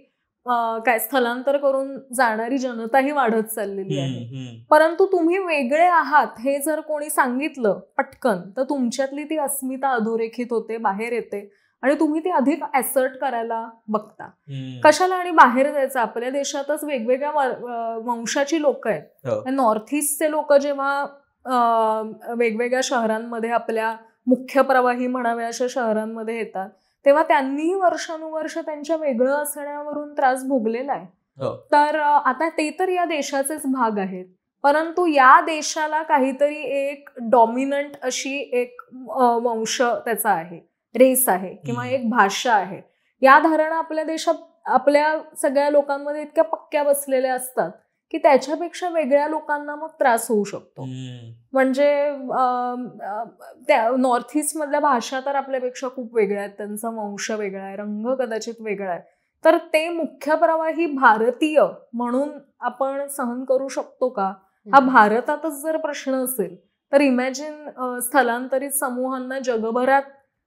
स्थलांतर करून जाणारी जनताही वाढत चाललेली आहे. परंतु तुम्ही वेगळे आहात हे जर कोणी सांगितलं पटकन तर तुमच्यातली ती अस्मिता अधोरेखित होते, बाहेर येते आणि तुम्ही ती अधिक ऍसर्ट करायला बघता. कशाला आणि बाहेर जायचं? आपल्या देशातच वेगवेगळ्या वंशाची लोक आहेत. नॉर्थ ईस्टचे लोक जेव्हा वेगवेगळ्या शहरांमध्ये, आपल्या मुख्य प्रवाही म्हणाव्या अशा शहरांमध्ये येतात तेव्हा त्यांनीही वर्षानुवर्ष त्यांच्या वेगळं असण्यावरून त्रास भोगलेला आहे. तर आता ते तर या देशाचेच भाग आहेत, परंतु या देशाला काहीतरी एक डॉमिनंट अशी एक वंश त्याचा आहे, रेस आहे किंवा एक भाषा आहे. या धारणा आपल्या देशात आपल्या सगळ्या लोकांमध्ये इतक्या पक्क्या बसलेल्या असतात की त्याच्यापेक्षा वेगळ्या लोकांना मग त्रास होऊ शकतो. म्हणजे त्या नॉर्थ ईस्ट मधल्या भाषा तर आपल्यापेक्षा खूप वेगळ्या आहेत, त्यांचा वंश वेगळा आहे, रंग कदाचित वेगळा आहे. तर ते मुख्य प्रवाही भारतीय म्हणून आपण सहन करू शकतो का? हा भारतातच जर प्रश्न असेल तर इमॅजिन स्थलांतरित समूहांना जगभरात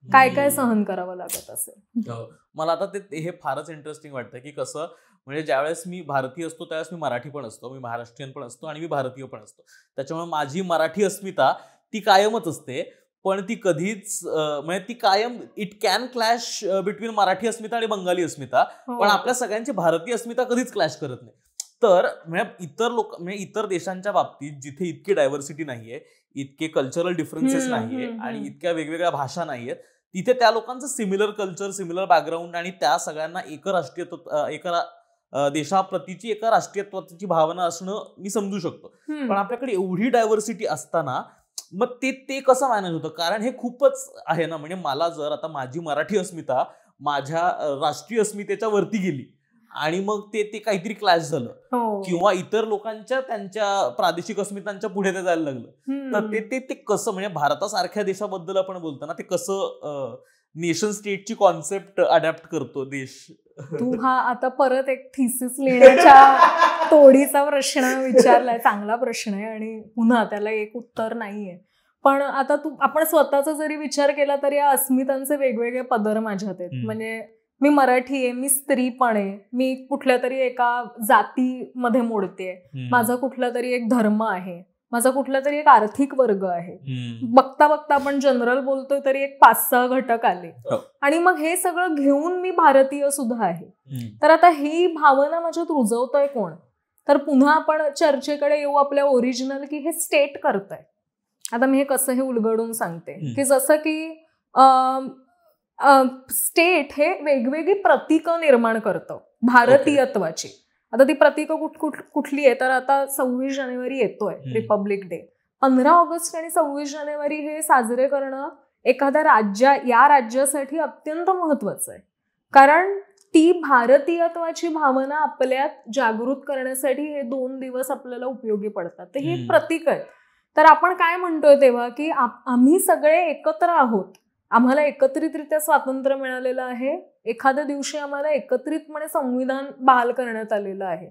काय काय सहन करावं लागत असेल. मला आता ते हे फारच इंटरेस्टिंग वाटतं की कसं, म्हणजे ज्यावेळेस मी भारतीय असतो त्यावेळेस मी मराठी पण असतो, मी महाराष्ट्रीयन पण असतो आणि मी भारतीय पण असतो. त्याच्यामुळे माझी मराठी अस्मिता ती कायमच असते, पण ती कधीच म्हणजे ती कायम it can clash between Marathi अस्मिता आणि बंगाली अस्मिता, पण आपल्या सगळ्यांची भारतीय अस्मिता कधीच क्लॅश करत नाही. तर म्हणजे इतर देशांच्या बाबतीत जिथे इतकी डायव्हर्सिटी नाहीये, इतके कल्चरल डिफरन्सेस नाहीये आणि इतक्या वेगवेगळ्या भाषा नाहीयेत, तिथे त्या लोकांचं सिमिलर कल्चर, सिमिलर बॅकग्राऊंड आणि त्या सगळ्यांना देशाप्रतीची एका राष्ट्रीयत्वाची भावना असणं मी समजू शकतो. पण आपल्याकडे एवढी डायव्हर्सिटी असताना मग ते कसं मॅनेज होतं? कारण हे खूपच आहे ना. म्हणजे मला जर आता माझी मराठी अस्मिता माझ्या राष्ट्रीय अस्मितेच्या वरती गेली आणि मग ते काहीतरी क्लॅश झालं किंवा इतर लोकांच्या त्यांच्या प्रादेशिक अस्मितांच्या पुढे ते जायला लागलं, तर ते कसं, म्हणजे भारतासारख्या देशाबद्दल आपण बोलतो ना, ते कसं नेशन स्टेटची कॉन्सेप्ट अडॅप्ट करतो देश? तू हा आता परत एक थिसिस लिहिण्याच्या तोडीचा प्रश्न विचारलाय. चांगला प्रश्न आहे आणि पुन्हा त्याला एक उत्तर नाहीये. पण आता आपण स्वतःचा जरी विचार केला तरी या अस्मितांचे वेगवेगळे पदर माझ्यात आहेत. म्हणजे मी मराठी आहे, मी स्त्री पण आहे, मी कुठल्या तरी एका जातीमध्ये मोडते, माझा कुठला तरी एक धर्म आहे, माझा कुठला तरी एक आर्थिक वर्ग आहे. बघता बघता आपण जनरल बोलतोय तरी एक 5-6 घटक आले आणि मग हे सगळं घेऊन मी भारतीय सुद्धा आहे. तर आता ही भावना माझ्यात रुजवतोय कोण? तर पुन्हा आपण चर्चेकडे येऊ आपल्या ओरिजिनल, की हे स्टेट करतंय. आता मी हे कसं हे उलगडून सांगते की जसं की स्टेट हे वेगवेगळी प्रतीकं निर्माण करतं भारतीयत्वाची. आता ती प्रतीकं कुठली आहे? तर आता 26 जानेवारी येतोय, रिपब्लिक डे. 15 ऑगस्ट आणि 26 जानेवारी हे साजरे करणं एखाद्या या राज्यासाठी अत्यंत महत्वाचं आहे, कारण ती भारतीयत्वाची भावना आपल्यात जागृत करण्यासाठी हे 2 दिवस आपल्याला उपयोगी पडतात. तर ही एक प्रतीक आहे. तर आपण काय म्हणतोय तेव्हा की आम्ही सगळे एकत्र आहोत, आम्हाला एकत्रितरित्या स्वातंत्र्य मिळालेलं आहे, एखाद्या दिवशी आम्हाला एकत्रितपणे संविधान बहाल करण्यात आलेलं आहे.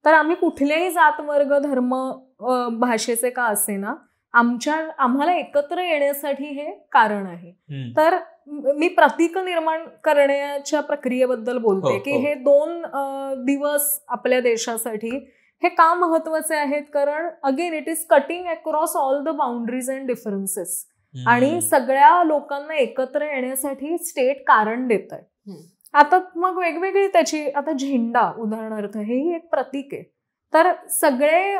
तर आम्ही कुठल्याही जात वर्ग धर्म भाषेचे का असेना आम्हाला एकत्र येण्यासाठी हे कारण आहे. तर मी प्रतीक निर्माण करण्याच्या प्रक्रियेबद्दल बोलते की हे 2 दिवस आपल्या देशासाठी हे का महत्वाचे आहेत, कारण again it is cutting across all the boundaries and differences आणि सगळ्या लोकांना एकत्र येण्यासाठी स्टेट कारण देत आहे. आता मग वेगवेगळी त्याची आता झेंडा उदाहरणार्थ हेही एक प्रतीक आहे. तर सगळे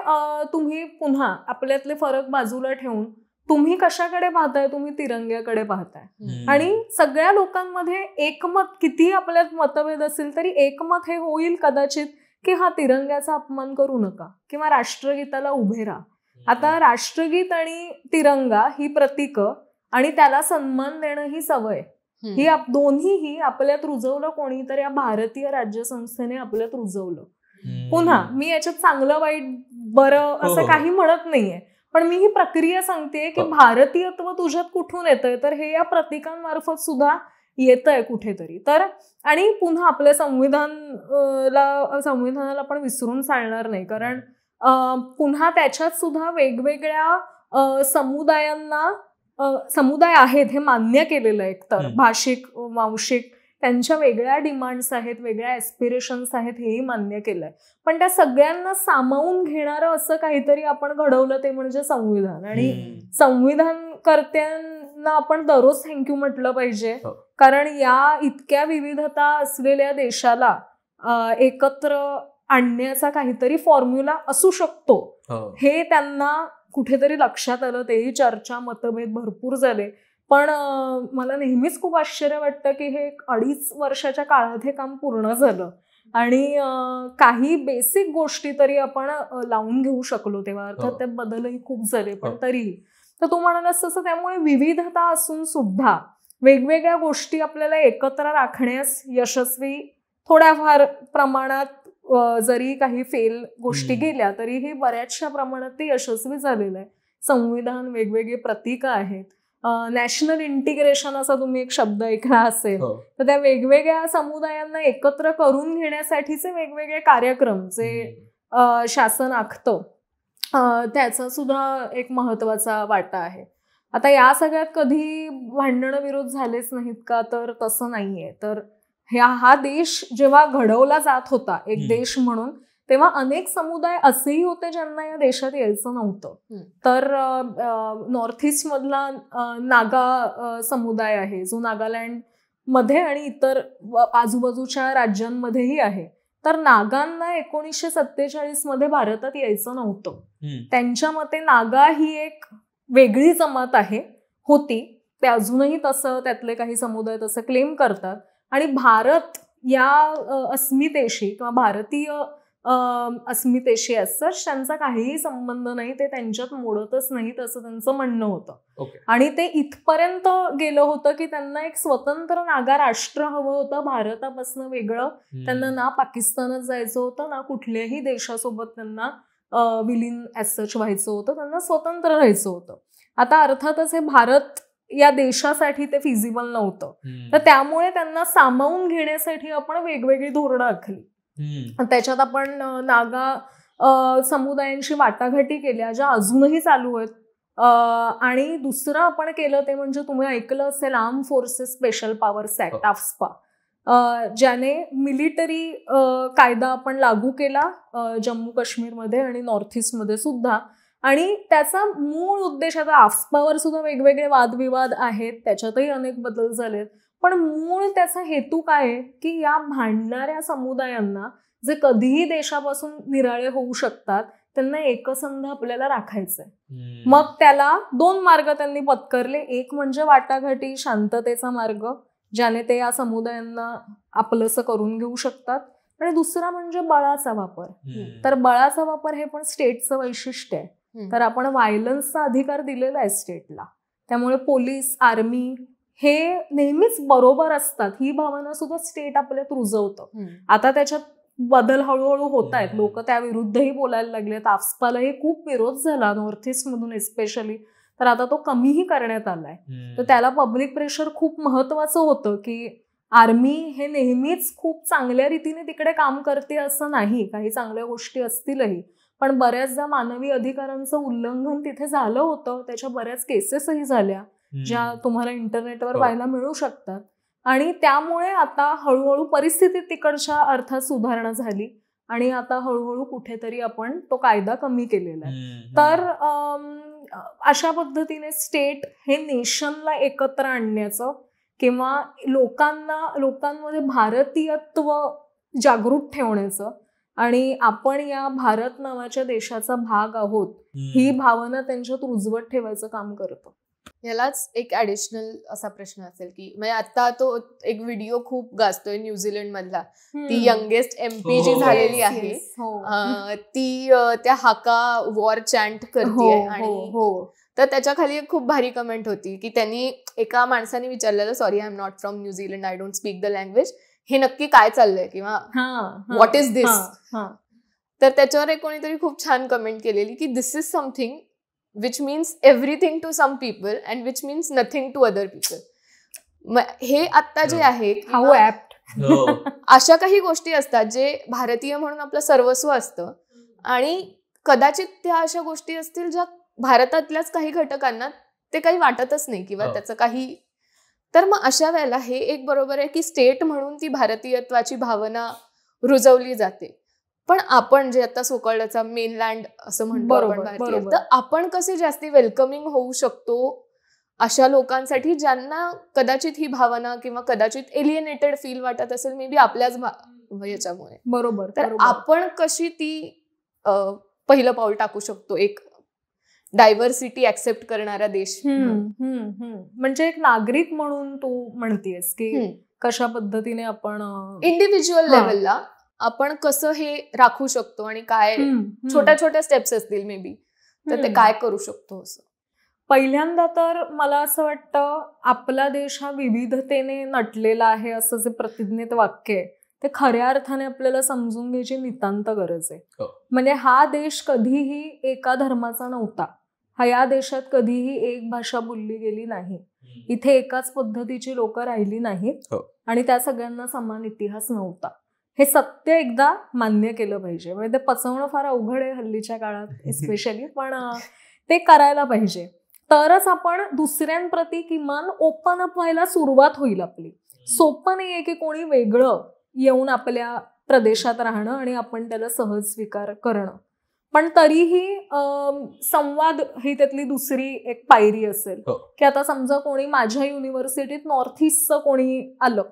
तुम्ही पुन्हा आपल्यातले फरक बाजूला ठेवून तुम्ही कशाकडे पाहताय, तुम्ही तिरंग्याकडे पाहताय आणि सगळ्या लोकांमध्ये एकमत, किती आपल्यात मतभेद असेल तरी एकमत हे होईल कदाचित की हा तिरंग्याचा अपमान करू नका किंवा राष्ट्रगीताला उभे राहा. आता राष्ट्रगीत आणि तिरंगा ही प्रतीकं आणि त्याला सन्मान देणं ही सवय ही दोन्हीही आपल्यात रुजवलं कोणीतरी, या भारतीय राज्यसंस्थेने आपल्यात रुजवलं. पुन्हा मी याच्यात चांगलं वाईट बरं असं काही म्हणत नाहीये, पण मी ही प्रक्रिया सांगते की भारतीयत्व तुझ्यात कुठून येतंय, तर हे या प्रतीकांमार्फत सुद्धा येतंय कुठेतरी. तर आणि पुन्हा आपल्या संविधानाला आपण विसरून चालणार नाही, कारण पुन्हा त्याच्यात सुद्धा वेगवेगळ्या समुदाय आहेत हे मान्य केलेलं आहे. एकतर भाषिक वांशिक त्यांच्या वेगळ्या डिमांड्स आहेत, वेगळ्या एस्पिरेशन्स आहेत, हेही मान्य केलंय. पण त्या सगळ्यांना सामावून घेणारं असं काहीतरी आपण घडवलं ते म्हणजे संविधान. आणि संविधानकर्त्यांना आपण दररोज थँक्यू म्हटलं पाहिजे, कारण या इतक्या विविधता असलेल्या देशाला एकत्र आणण्याचा काहीतरी फॉर्म्युला असू शकतो हे त्यांना कुठेतरी लक्षात आलं. तेही चर्चा मतभेद भरपूर झाले, पण मला नेहमीच खूप आश्चर्य वाटतं की हे 2.5 वर्षाच्या काळात हे काम पूर्ण झालं आणि काही बेसिक गोष्टी तरी आपण लावून घेऊ शकलो तेव्हा. अर्थात त्यात बदलही खूप झाले, पण तरीही. तर तू म्हणालास तसं त्यामुळे विविधता असून सुद्धा वेगवेगळ्या गोष्टी आपल्याला एकत्र राखण्यास यशस्वी थोड्याफार प्रमाणात जरी काही फेल गोष्टी गेल्या तरीही बऱ्याचशा प्रमाणात ते यशस्वी झालेलं आहे. संविधान, वेगवेगळे प्रतीक आहेत, नॅशनल इंटिग्रेशन असा तुम्ही एक शब्द ऐकला असेल, तर त्या वेगवेगळ्या समुदायांना एकत्र करून घेण्यासाठीचे वेगवेगळे कार्यक्रम जे शासन आखतं त्याचा सुद्धा एक महत्वाचा वाटा आहे. आता या सगळ्यात कधी भांडणं विरोध झालेच नाहीत का, तर तसं नाहीये. तर हा देश जेव्हा घडवला जात होता एक देश म्हणून, तेव्हा अनेक समुदाय असेही होते ज्यांना या देशात यायचं नव्हतं. तर नॉर्थ ईस्ट मधला नागा समुदाय आहे जो नागालँड मध्ये आणि इतर आजूबाजूच्या राज्यांमध्येही आहे. तर नागांना 1947 मध्ये भारतात यायचं नव्हतं. त्यांच्या मते नागा ही एक वेगळी जमात होती. ते अजूनही तसं त्यातले काही समुदाय तसं क्लेम करतात. आणि भारत या अस्मितेशी किंवा भारतीय अस्मितेशी असं त्यांचा काहीही संबंध नाही, ते त्यांच्यात मोडतच नाहीत असं त्यांचं म्हणणं होतं. आणि ते इथपर्यंत गेलं होतं की त्यांना एक स्वतंत्र नागा राष्ट्र हवं होतं, भारतापासून वेगळं. त्यांना ना पाकिस्तानात जायचं होतं, ना कुठल्याही देशासोबत त्यांना विलीन ॲज सच व्हायचं होतं, त्यांना स्वतंत्र राहायचं होतं. आता अर्थातच हे भारत या देशासाठी ते फिजिबल नव्हतं, तर त्यामुळे त्यांना सामावून घेण्यासाठी आपण वेगवेगळी धोरणं आखली. त्याच्यात आपण नागा समुदायांशी वाटाघाटी केल्या ज्या अजूनही चालू आहेत. आणि दुसरं आपण केलं ते म्हणजे तुम्ही ऐकलं असेल arm forces special powers act AFSPA, ज्याने मिलिटरी कायदा आपण लागू केला जम्मू काश्मीरमध्ये आणि नॉर्थ ईस्टमध्ये सुद्धा. आणि त्याचा मूळ उद्देश, आता आफ्स्पावर सुद्धा वेगवेगळे वादविवाद आहेत, त्याच्यातही अनेक बदल झालेत, पण मूळ त्याचा हेतू काय आहे की या भांडणाऱ्या समुदायांना जे कधीही देशापासून निराळे होऊ शकतात त्यांना एकसंध आपल्याला राखायचंय. मग त्याला 2 मार्ग त्यांनी पत्करले. एक म्हणजे वाटाघाटी, शांततेचा मार्ग, ज्याने ते या समुदायांना आपलंसं करून घेऊ शकतात. आणि दुसरा म्हणजे बळाचा वापर. तर बळाचा वापर हे पण स्टेटचं वैशिष्ट्य आहे. तर आपण व्हायलन्सचा अधिकार दिलेला आहे स्टेटला, त्यामुळे पोलीस, आर्मी हे नेहमीच बरोबर असतात ही भावना सुद्धा स्टेट आपल्यात रुजवतं. आता त्याच्यात बदल हळूहळू होत आहेत, लोक त्या विरुद्धही बोलायला लागलेत. आफ्स्पालाही खूप विरोध झाला नॉर्थ ईस्ट मधून एस्पेशली, तर आता तो कमीही करण्यात आलाय. तर त्याला पब्लिक प्रेशर खूप महत्वाचं होतं की आर्मी हे नेहमीच खूप चांगल्या रीतीने तिकडे काम करते असं नाही, काही चांगल्या गोष्टी असतीलही, पण बऱ्याचदा मानवी अधिकारांचं उल्लंघन तिथे झालं होतं. त्याच्या बऱ्याच केसेसही झाल्या ज्या तुम्हाला इंटरनेटवर पाहायला मिळू शकतात. आणि त्यामुळे आता हळूहळू परिस्थिती तिकडच्या अर्थात सुधारणा झाली आणि आता हळूहळू कुठेतरी आपण तो कायदा कमी केलेला आहे. तर अशा पद्धतीने स्टेट हे नेशनला एकत्र आणण्याचं किंवा लोकांमध्ये भारतीयत्व जागृत ठेवण्याचं आणि आपण या भारत नावाच्या देशाचा भाग आहोत ही भावना त्यांच्यात रुजवत ठेवायचं काम करतं. यालाच एक ॲडिशनल असा प्रश्न असेल की म्हणजे आता तो एक व्हिडिओ खूप गाजतोय न्यूझीलंड मधला, ती यंगेस्ट MP जी झालेली आहे ती त्या हाका वॉर चॅन्ट करते आणि तर त्याच्या खाली एक खूप भारी कमेंट होती की त्यांनी एका माणसाने विचारलेलं, sorry I am not from New Zealand, I don't speak the language, हे नक्की काय चाललंय किंवा व्हॉट इज दिस. तर त्याच्यावर एक कोणीतरी खूप छान कमेंट केलेली की this is something which means everything to some people and which means nothing to other people. हे आता जे आहे अशा काही गोष्टी असतात जे भारतीय म्हणून आपलं सर्वस्व असतं आणि कदाचित त्या अशा गोष्टी असतील ज्या भारतातल्याच काही घटकांना ते काही वाटतच नाही किंवा त्याचं काही. तर मग अशा वेळेला हे एक बरोबर आहे की स्टेट म्हणून ती भारतीयत्वाची भावना रुजवली जाते, पण आपण जे आता सोकॉल्डचा मेनलँड असं म्हणतो आपण भारतीय, तर आपण कसे जास्ती वेलकमिंग होऊ शकतो अशा लोकांसाठी ज्यांना कदाचित ही भावना किंवा कदाचित एलिएनेटेड फील वाटत असेल मे बी आपल्याच याच्यामुळे. बरोबर. तर आपण कशी ती पहिलं पाऊल टाकू शकतो एक डायव्हर्सिटी ऍक्सेप्ट करणारा देश. म्हणजे एक नागरिक म्हणून तू म्हणतेस की कशा पद्धतीने आपण इंडिव्हिज्युअल लेवलला आपण कसं हे राखू शकतो आणि काय छोट्या छोट्या स्टेप्स असतील मे बी तर ते काय करू शकतो असं. पहिल्यांदा तर मला असं वाटतं आपला देश हा विविधतेने नटलेला आहे असं जे प्रतिज्ञित वाक्य आहे ते खऱ्या अर्थाने आपल्याला समजून घ्यायची नितांत गरज आहे. म्हणजे हा देश कधीही एका धर्माचा नव्हता, या देशात कधीही एक भाषा बोलली गेली नाही, इथे एकाच पद्धतीची लोक राहिली नाहीत आणि त्या सगळ्यांना समान इतिहास नव्हता. हे सत्य एकदा मान्य केलं पाहिजे. म्हणजे ते पचवणं फार अवघड आहे हल्लीच्या काळात एस्पेशली, पण ते करायला पाहिजे. तरच आपण दुसऱ्यांप्रती किमान ओपन अप व्हायला सुरुवात होईल आपली. सोपं नाहीये की कोणी वेगळं येऊन आपल्या प्रदेशात राहणं आणि आपण त्याला सहज स्वीकार करणं, पण तरीही संवाद ही त्यातली दुसरी एक पायरी असेल की आता समजा कोणी माझ्या युनिव्हर्सिटीत नॉर्थ ईस्टचं कोणी आलं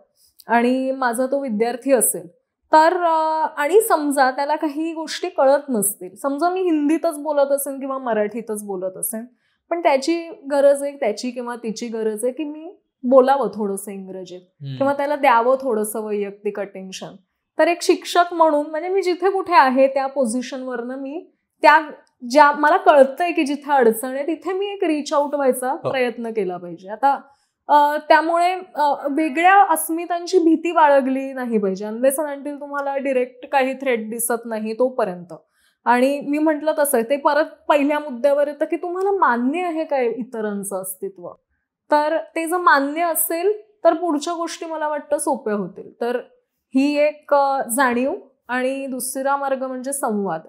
आणि माझा तो विद्यार्थी असेल तर आणि समजा त्याला काही गोष्टी कळत नसतील, समजा मी हिंदीतच बोलत असेल किंवा मराठीतच बोलत असेल, पण त्याची गरज आहे, त्याची किंवा तिची गरज आहे की मी बोलावं थोडंसं इंग्रजीत किंवा त्याला द्यावं थोडंसं वैयक्तिक अटेन्शन. तर एक शिक्षक म्हणून म्हणजे मी जिथे कुठे आहे त्या पोझिशनवरनं मी त्या ज्या मला कळतंय की जिथे अडचण आहे तिथे मी एक रीच आउट व्हायचा प्रयत्न केला पाहिजे. आता त्यामुळे वेगळ्या अस्मितांची भीती बाळगली नाही पाहिजे अनलेस अँड अंटिल तुम्हाला डिरेक्ट काही थ्रेट दिसत नाही तोपर्यंत. आणि मी म्हटलं तसं ते परत पहिल्या मुद्द्यावर येतं की तुम्हाला मान्य आहे काय इतरांचं अस्तित्व. तर ते जर मान्य असेल तर पुढच्या गोष्टी मला वाटतं सोप्या होतील. तर ही एक जाणीव आणि दुसरा मार्ग म्हणजे संवाद.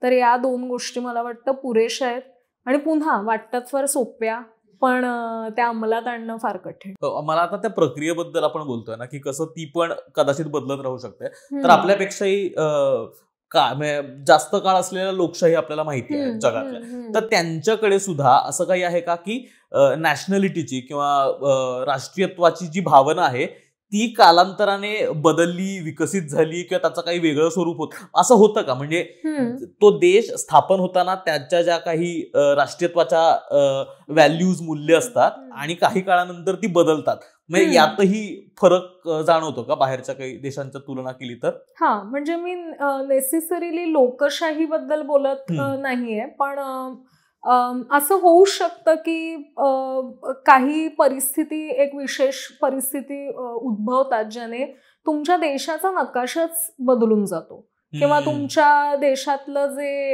तर या दोन गोष्टी मला वाटतं पुरेशा आहेत आणि पुन्हा वाटतात फार सोप्या पण त्या अंमलात आणणं फार कठीण. मला आता त्या प्रक्रियेबद्दल आपण बोलतोय ना की कसं ती पण कदाचित बदलत राहू शकते. तर आपल्यापेक्षाही जास्त काळ असलेल्या लोकशाही आपल्याला माहिती आहे जगातल्या, तर त्यांच्याकडे सुद्धा असं काही आहे का की नॅशनॅलिटीची किंवा राष्ट्रीयत्वाची जी भावना आहे ती कालांतराने बदलली, विकसित झाली किंवा त्याचं काही वेगळं स्वरूप होत असं होतं का? म्हणजे तो देश स्थापन होताना त्याच्या ज्या काही राष्ट्रीयत्वाच्या व्हॅल्यूज मूल्य असतात आणि काही काळानंतर ती बदलतात, म्हणजे यातही फरक जाणवतो का बाहेरच्या काही देशांच्या तुलना केली तर? हा, म्हणजे मी नेसेसरीली लोकशाही बद्दल बोलत नाहीये, पण असं होऊ शकतं की काही परिस्थिती, एक विशेष परिस्थिती उद्भवतात ज्याने तुमच्या देशाचा नकाशाच बदलून जातो किंवा तुमच्या देशातलं जे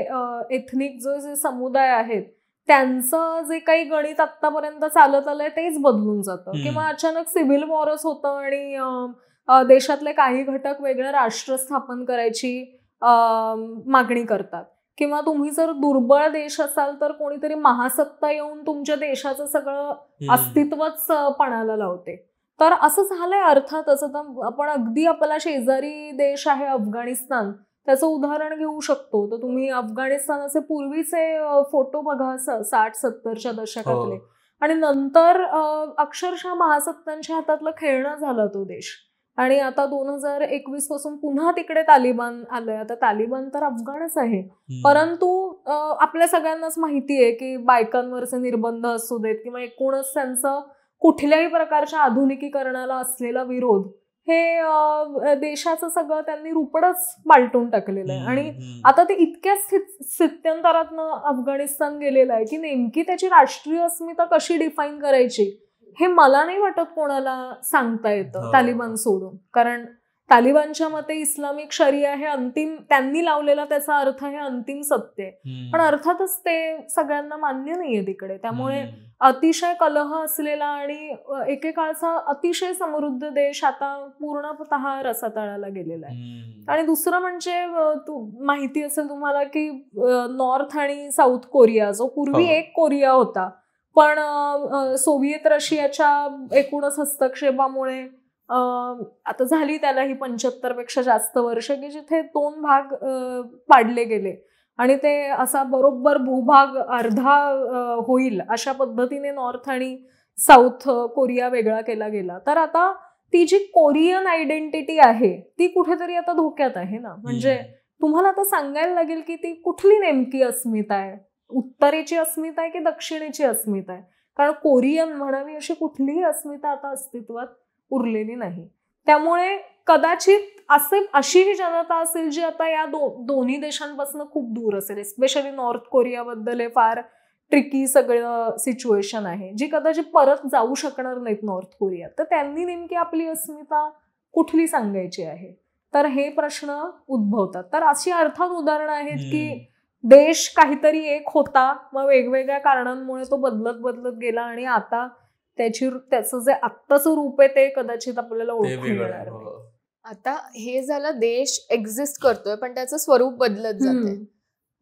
एथनिक जे समुदाय आहेत त्यांचं जे काही गणित आतापर्यंत चालत आलंय तेच बदलून जातं, किंवा अचानक सिव्हिल वॉरच होतं आणि देशातले काही घटक वेगळं राष्ट्र स्थापन करायची मागणी करतात, किंवा तुम्ही जर दुर्बळ देश असाल तर कोणीतरी महासत्ता येऊन तुमच्या देशाचं सगळं अस्तित्वच पणाला लावते. तर असं झालंय अर्थातच. आता आपण अगदी आपला शेजारी देश आहे अफगाणिस्तान, त्याचं उदाहरण घेऊ शकतो. तर तुम्ही अफगाणिस्तानाचे पूर्वीचे फोटो बघा 60-70च्या दशकातले, आणि नंतर अक्षरशः महासत्तांच्या हातातलं खेळणं झाला तो देश. आणि आता 2021 पासून पुन्हा तिकडे तालिबान आलंय. आता तालिबान तर अफगाणच आहे, परंतु आपल्या सगळ्यांनाच माहिती आहे की बायकांवरचे निर्बंध असू देत किंवा एकूणच त्यांचं कुठल्याही प्रकारच्या आधुनिकीकरणाला असलेला विरोध, हे देशाचं सगळं त्यांनी रुपडच पालटून टाकलेलं आहे. आणि आता ते इतक्या स्थित्यंतरातनं अफगाणिस्तान गेलेलं आहे की नेमकी त्याची राष्ट्रीय अस्मिता कशी डिफाईन करायची हे मला नाही वाटत कोणाला सांगता येतं तालिबान सोडून. कारण तालिबानच्या मते इस्लामिक शरिया हे अंतिम, त्यांनी लावलेला त्याचा अर्थ हे अंतिम सत्य आहे. पण अर्थातच ते सगळ्यांना मान्य नाहीये तिकडे. त्यामुळे अतिशय कलह असलेला आणि एकेकाळचा अतिशय समृद्ध देश आता पूर्णतः रसातळाला गेलेला आहे. आणि दुसरं म्हणजे माहिती असेल तुम्हाला की नॉर्थ आणि साऊथ कोरिया, जो पूर्वी एक कोरिया होता, पण सोव्हिएत रशियाच्या एकूणच हस्तक्षेपामुळे आता झाली त्याला ही 75 पेक्षा जास्त वर्ष, की जिथे 2 भाग पाडले गेले आणि ते असा बरोबर भूभाग अर्धा होईल अशा पद्धतीने नॉर्थ आणि साऊथ कोरिया वेगळा केला गेला. तर आता ती जी कोरियन आयडेंटिटी आहे ती कुठेतरी आता धोक्यात आहे ना. म्हणजे तुम्हाला आता सांगायला लागेल की ती कुठली नेमकी अस्मिता आहे, उत्तरेची अस्मिता आहे की दक्षिणेची अस्मिता आहे. कारण कोरियन म्हणावी अशी कुठलीही अस्मिता आता अस्तित्वात उरलेली नाही. त्यामुळे कदाचित अशी ही जनता असेल जी आता या दोन्ही देशांपासून खूप दूर असेल. स्पेशली नॉर्थ कोरियाबद्दल हे फार ट्रिकी सगळं सिच्युएशन आहे, जी कदाचित परत जाऊ शकणार नाहीत नॉर्थ कोरियात. तर त्यांनी नेमकी आपली अस्मिता कुठली सांगायची आहे, तर हे प्रश्न उद्भवतात. तर अशी अर्थात उदाहरणं आहेत की देश काहीतरी एक होता, मग वेगवेगळ्या कारणांमुळे तो बदलत गेला आणि आता त्याचं जे आत्ताचं रूप आहे ते कदाचित आपल्याला ओळखून येणार नाही. आता हे झालं देश एक्झिस्ट करतोय पण त्याचं स्वरूप बदलत जाते.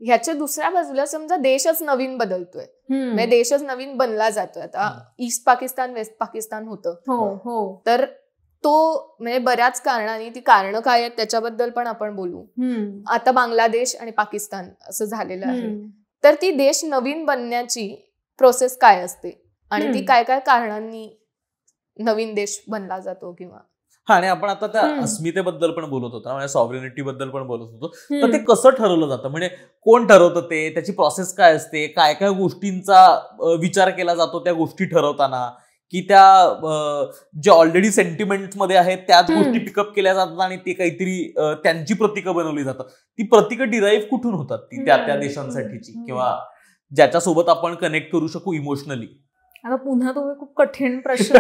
ह्याच्या दुसऱ्या बाजूला समजा देशच नवीन बदलतोय, म्हणजे देशच नवीन बनला जातोय. आता ईस्ट पाकिस्तान वेस्ट पाकिस्तान होतं, तर तो म्हणजे बऱ्याच कारणांनी, ती कारणं काय आहेत त्याच्याबद्दल पण आपण बोलू. आता बांगलादेश आणि पाकिस्तान असं झालेलं आहे. तर ती देश नवीन बनण्याची प्रोसेस काय असते आणि ती काय काय कारणांनी नवीन देश बनला जातो किंवा आणि आपण आता त्या अस्मितेबद्दल पण बोलत होतो, म्हणजे सॉव्हरेनिटी बद्दल पण बोलत होतो. तर ते कसं ठरवलं जातं, म्हणजे कोण ठरवतं ते, त्याची प्रोसेस काय असते, काय काय गोष्टींचा विचार केला जातो त्या गोष्टी ठरवताना, की त्या जे ऑलरेडी सेंटिमेंट मध्ये आहेत त्याच गोष्टी पिकअप केल्या जातात आणि ते काहीतरी त्यांची प्रतीकं बनवली जातात. ती प्रतीकं डिराईव्ह कुठून होतात, ती त्या देशांसाठीची किंवा ज्याच्यासोबत आपण कनेक्ट करू शकू इमोशनली. आता पुन्हा तुम्ही खूप कठीण प्रश्न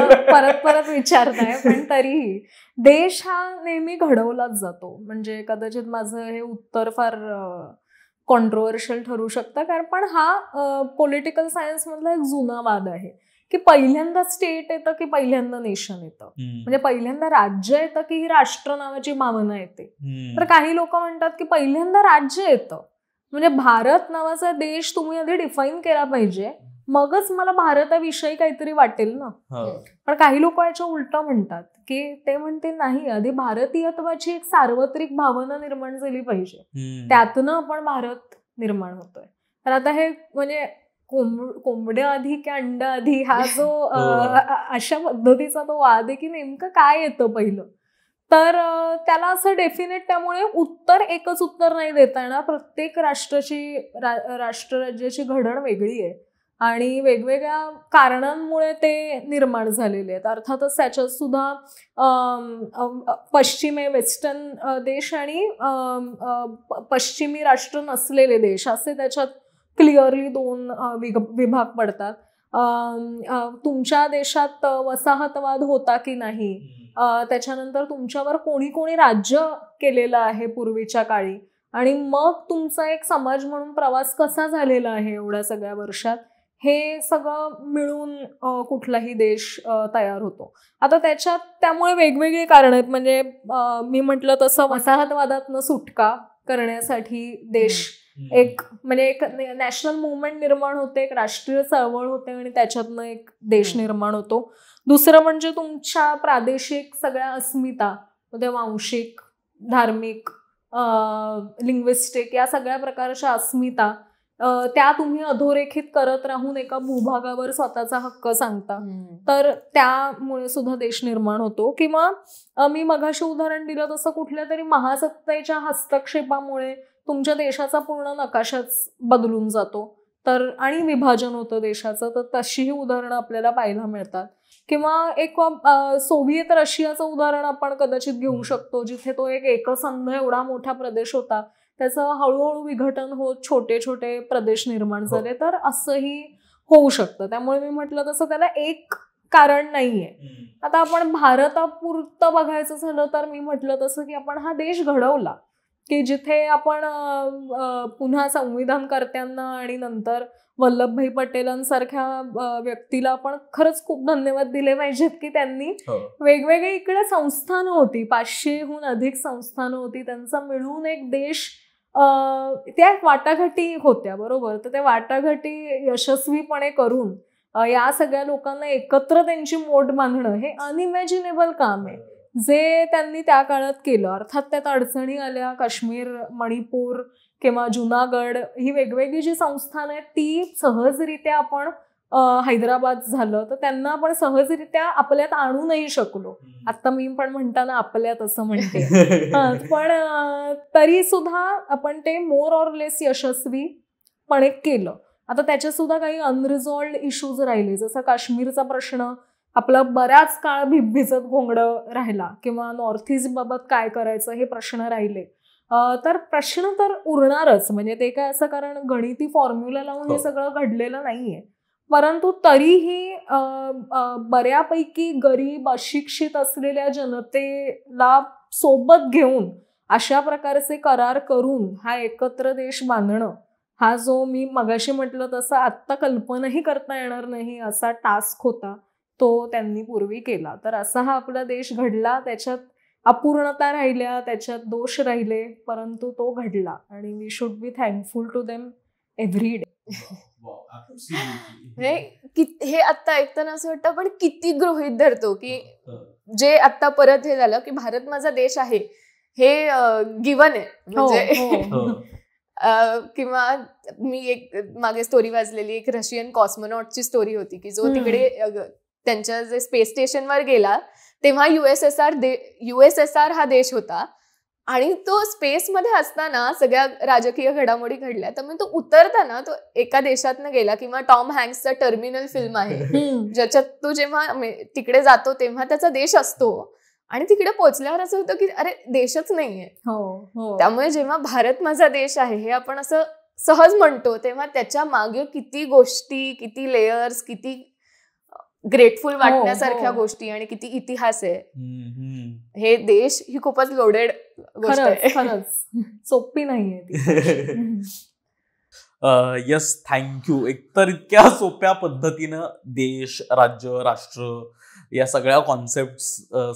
परत विचारताय, पण तरीही देश हा नेहमी घडवलाच जातो. म्हणजे कदाचित माझं हे उत्तर फार कॉन्ट्रोवर्शियल ठरू शकतं, कारण पण हा पॉलिटिकल सायन्स मधला एक जुना वाद आहे की पहिल्यांदा स्टेट येतं की पहिल्यांदा नेशन येतं, म्हणजे पहिल्यांदा राज्य येतं की ही राष्ट्र नावाची भावना येते. तर काही लोक म्हणतात की पहिल्यांदा राज्य येतं, म्हणजे भारत नावाचा देश तुम्ही आधी डिफाईन केला पाहिजे, मगच मला भारताविषयी काहीतरी वाटेल ना. पण काही लोक याच्या उलट म्हणतात की ते म्हणते नाही, आधी भारतीयत्वाची एक सार्वत्रिक भावना निर्माण झाली पाहिजे, त्यातनं आपण भारत निर्माण होतोय. तर आता हे म्हणजे कोंबड्या आधी की अंडा आधी हा जो अशा पद्धतीचा तो वाद आहे की नेमकं काय येतं पहिलं. तर त्याला असं डेफिनेट, त्यामुळे एकच उत्तर नाही देता येणार. प्रत्येक राष्ट्र राज्याची घडण वेगळी आहे आणि वेगवेगळ्या कारणांमुळे ते निर्माण झालेले आहेत. अर्थातच त्याच्यात सुद्धा पश्चिमे वेस्टर्न देश आणि पश्चिमी राष्ट्र नसलेले देश असे त्याच्यात क्लिअरली 2 विभाग पडतात. तुमच्या देशात वसाहतवाद होता की नाही, त्याच्यानंतर तुमच्यावर कोणी राज्य केलेलं आहे पूर्वीच्या काळी, आणि मग तुमचा एक समाज म्हणून प्रवास कसा झालेला आहे एवढ्या सगळ्या वर्षात, हे सगळं मिळून कुठलाही देश तयार होतो. आता त्याच्यात त्यामुळे वेगवेगळी कारणं आहेत. म्हणजे मी म्हटलं तसं वसाहतवादातनं सुटका करण्यासाठी देश एक म्हणजे एक नॅशनल मुवमेंट निर्माण होते, एक राष्ट्रीय चळवळ होते आणि त्याच्यातनं एक देश निर्माण होतो. दुसरं म्हणजे तुमच्या प्रादेशिक सगळ्या अस्मिता, वांशिक, धार्मिक, लिंग्विस्टिक या सगळ्या प्रकारच्या अस्मिता त्या तुम्ही अधोरेखित करत राहून एका भूभागावर स्वतःचा हक्क सांगता, तर त्यामुळे सुद्धा देश निर्माण होतो. किंवा मी मगाशी उदाहरण दिलं तसं कुठल्या तरी महासत्तेच्या हस्तक्षेपामुळे तुमच्या देशाचा पूर्ण नकाशाच बदलून जातो, तर आणि विभाजन होतं देशाचं. तर तशीही उदाहरणं आपल्याला पाहायला मिळतात. किंवा एक सोव्हिएत रशियाचं उदाहरण आपण कदाचित घेऊ शकतो, जिथे तो एक एकसंध एवढा मोठा प्रदेश होता, त्याचं हळूहळू विघटन होत छोटे छोटे प्रदेश निर्माण झाले. तर असंही होऊ शकतं. त्यामुळे मी म्हटलं तसं त्याला एक कारण नाहीये. आता आपण भारतापुरतं बघायचं झालं तर मी म्हटलं तसं की आपण हा देश घडवला, की जिथे आपण पुन्हा संविधानकर्त्यांना आणि नंतर वल्लभभाई पटेलांसारख्या व्यक्तीला आपण खरंच खूप धन्यवाद दिले पाहिजेत की त्यांनी वेगवेगळी इकडे संस्थानं होती, 500हून अधिक संस्थानं होती, त्यांचा मिळून एक देश त्या वाटाघाटी होत्या, बरोबर. तर त्या वाटाघाटी यशस्वीपणे करून या सगळ्या लोकांना एकत्र त्यांची मोड बांधणं हे अनइमॅजिनेबल काम आहे जे त्यांनी त्या काळात केलं. अर्थात त्यात अडचणी आल्या. काश्मीर, मणिपूर किंवा जुनागड ही वेगवेगळी जी संस्थानं आहेत ती सहजरित्या आपण हैदराबाद झालं तर त्यांना आपण सहजरित्या आपल्यात आणू नाही शकलो. आता मी पण म्हणताना आपल्यात असं म्हणते, पण तरी सुद्धा आपण ते मोर ऑर लेस यशस्वीपणे केलं. आता त्याच्यात सुद्धा काही अनरिझॉल्ड इश्यूज राहिले, जसं काश्मीरचा प्रश्न आपला बराच काळ भिजत घोंगडं राहिला, किंवा नॉर्थ ईस्ट बाबत काय करायचं हे प्रश्न राहिले. तर प्रश्न तर उरणारच, म्हणजे ते काय असं कारण गणिती फॉर्म्युला लावून हे सगळं घडलेलं नाहीये. परंतु तरीही बऱ्यापैकी गरीब अशिक्षित असलेल्या जनतेला सोबत घेऊन अशा प्रकारचे करार करून हा एकत्र देश बांधणं, हा जो मी मगाशी म्हटलं तसं आत्ता कल्पनाही करता येणार नाही असा टास्क होता, तो त्यांनी पूर्वी केला. तर असा हा आपला देश घडला. त्याच्यात अपूर्णता राहिल्या, त्याच्यात दोष राहिले, परंतु तो घडला आणि we should be thankful to them every day. हे आता ऐकताना असं वाटतं आपण किती गृहीत धरतो की जे आता परत हे झालं की भारत माझा देश आहे हे गिवन आहे. म्हणजे किंवा मी एक मागे स्टोरी वाचलेली, एक रशियन कॉस्मोनॉटची स्टोरी होती की जो तिकडे त्यांच्या जे स्पेस स्टेशनवर गेला तेव्हा युएसएसआर हा देश होता आणि तो स्पेसमध्ये असताना सगळ्या राजकीय घडामोडी घडल्या. तर मग तो उतरताना तो एका देशातनं गेला. किंवा टॉम हँक्सचा टर्मिनल फिल्म आहे ज्याच्यात तो जेव्हा तिकडे जातो तेव्हा त्याचा देश असतो आणि तिकडे पोहोचल्यावर असं होतं की अरे देशच नाहीये. त्यामुळे जेव्हा भारत माझा देश आहे हे आपण असं सहज म्हणतो तेव्हा त्याच्या मागे किती गोष्टी, किती लेयर्स, किती ग्रेटफुल वाटण्यासारख्या गोष्टी आणि किती इतिहास आहे. हे देश ही खूपच लोडेड गोष्ट आहे. खरंच सोपी नाहीये. Yes, thank you. एकतर इतक्या सोप्या पद्धतीनं देश, राज्य, राष्ट्र या सगळ्या कॉन्सेप्ट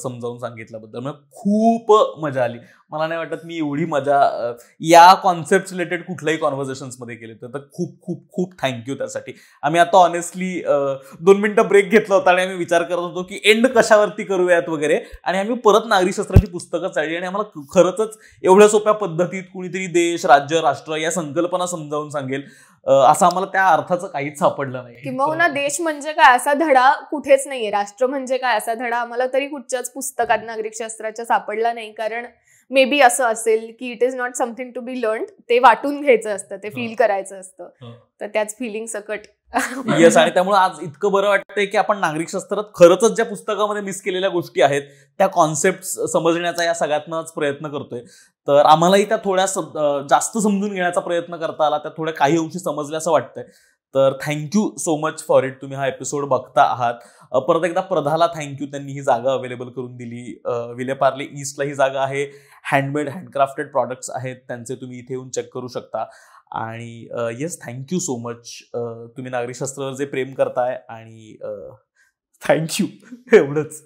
समजावून सांगितल्याबद्दल मला खूप मजा आली. मला नाही वाटत मी एवढी मजा या कॉन्सेप्ट रिलेटेड कुठल्याही कॉन्व्हर्सेशन्समध्ये केली. तर खूप खूप खूप थँक्यू त्यासाठी. आम्ही आता ऑनेस्टली 2 मिनिटं ब्रेक घेतला होता आणि आम्ही विचार करत होतो की एंड कशावरती करूयात वगैरे, आणि आम्ही परत नागरिकशास्त्राची पुस्तकं चालली आणि आम्हाला खरंच एवढ्या सोप्या पद्धतीत कुणीतरी देश, राज्य, राष्ट्र या संकल्पना समजावून सांगेल असं आम्हाला त्या अर्थाचं काहीच सापडलं नाही. किंवा देश म्हणजे काय असा धडा कुठेच नाहीये, राष्ट्र म्हणजे काय असा धडा आम्हाला तरी कुठच्याच पुस्तकात नागरिकशास्त्राच्या सापडला नाही. कारण मे बी असं असेल की it is not something to be learned, ते वाटून घ्यायचं असतं, ते फील करायचं असतं. तर त्याच फिलिंग सकट. येस, आणि त्यामुळे आज इतकं बरं वाटतंय की आपण नागरिकशास्त्रात खरंच ज्या पुस्तकामध्ये मिस केलेल्या गोष्टी आहेत त्या कॉन्सेप्ट समजण्याचा या सगळ्यातनंच प्रयत्न करतोय. तर आम्हालाही त्या थोड्या जास्त समजून घेण्याचा प्रयत्न करता आला, त्या थोड्या काही अंशी समजल्या असं वाटतंय. तर thank you so much for it. तुम्ही हा एपिसोड बघता आहात. परत एकदा प्रधाला थँक्यू, त्यांनी ही जागा अवेलेबल करून दिली. विलेपार्ले ईस्टला ही जागा आहे. हँडमेड हँडक्राफ्टेड प्रॉडक्ट्स आहेत त्यांचे, तुम्ही इथे येऊन चेक करू शकता. आणि येस, थँक्यू सो मच. तुम्ही नागरिकशास्त्रावर जे प्रेम करताय, आणि थँक्यू एवढंच.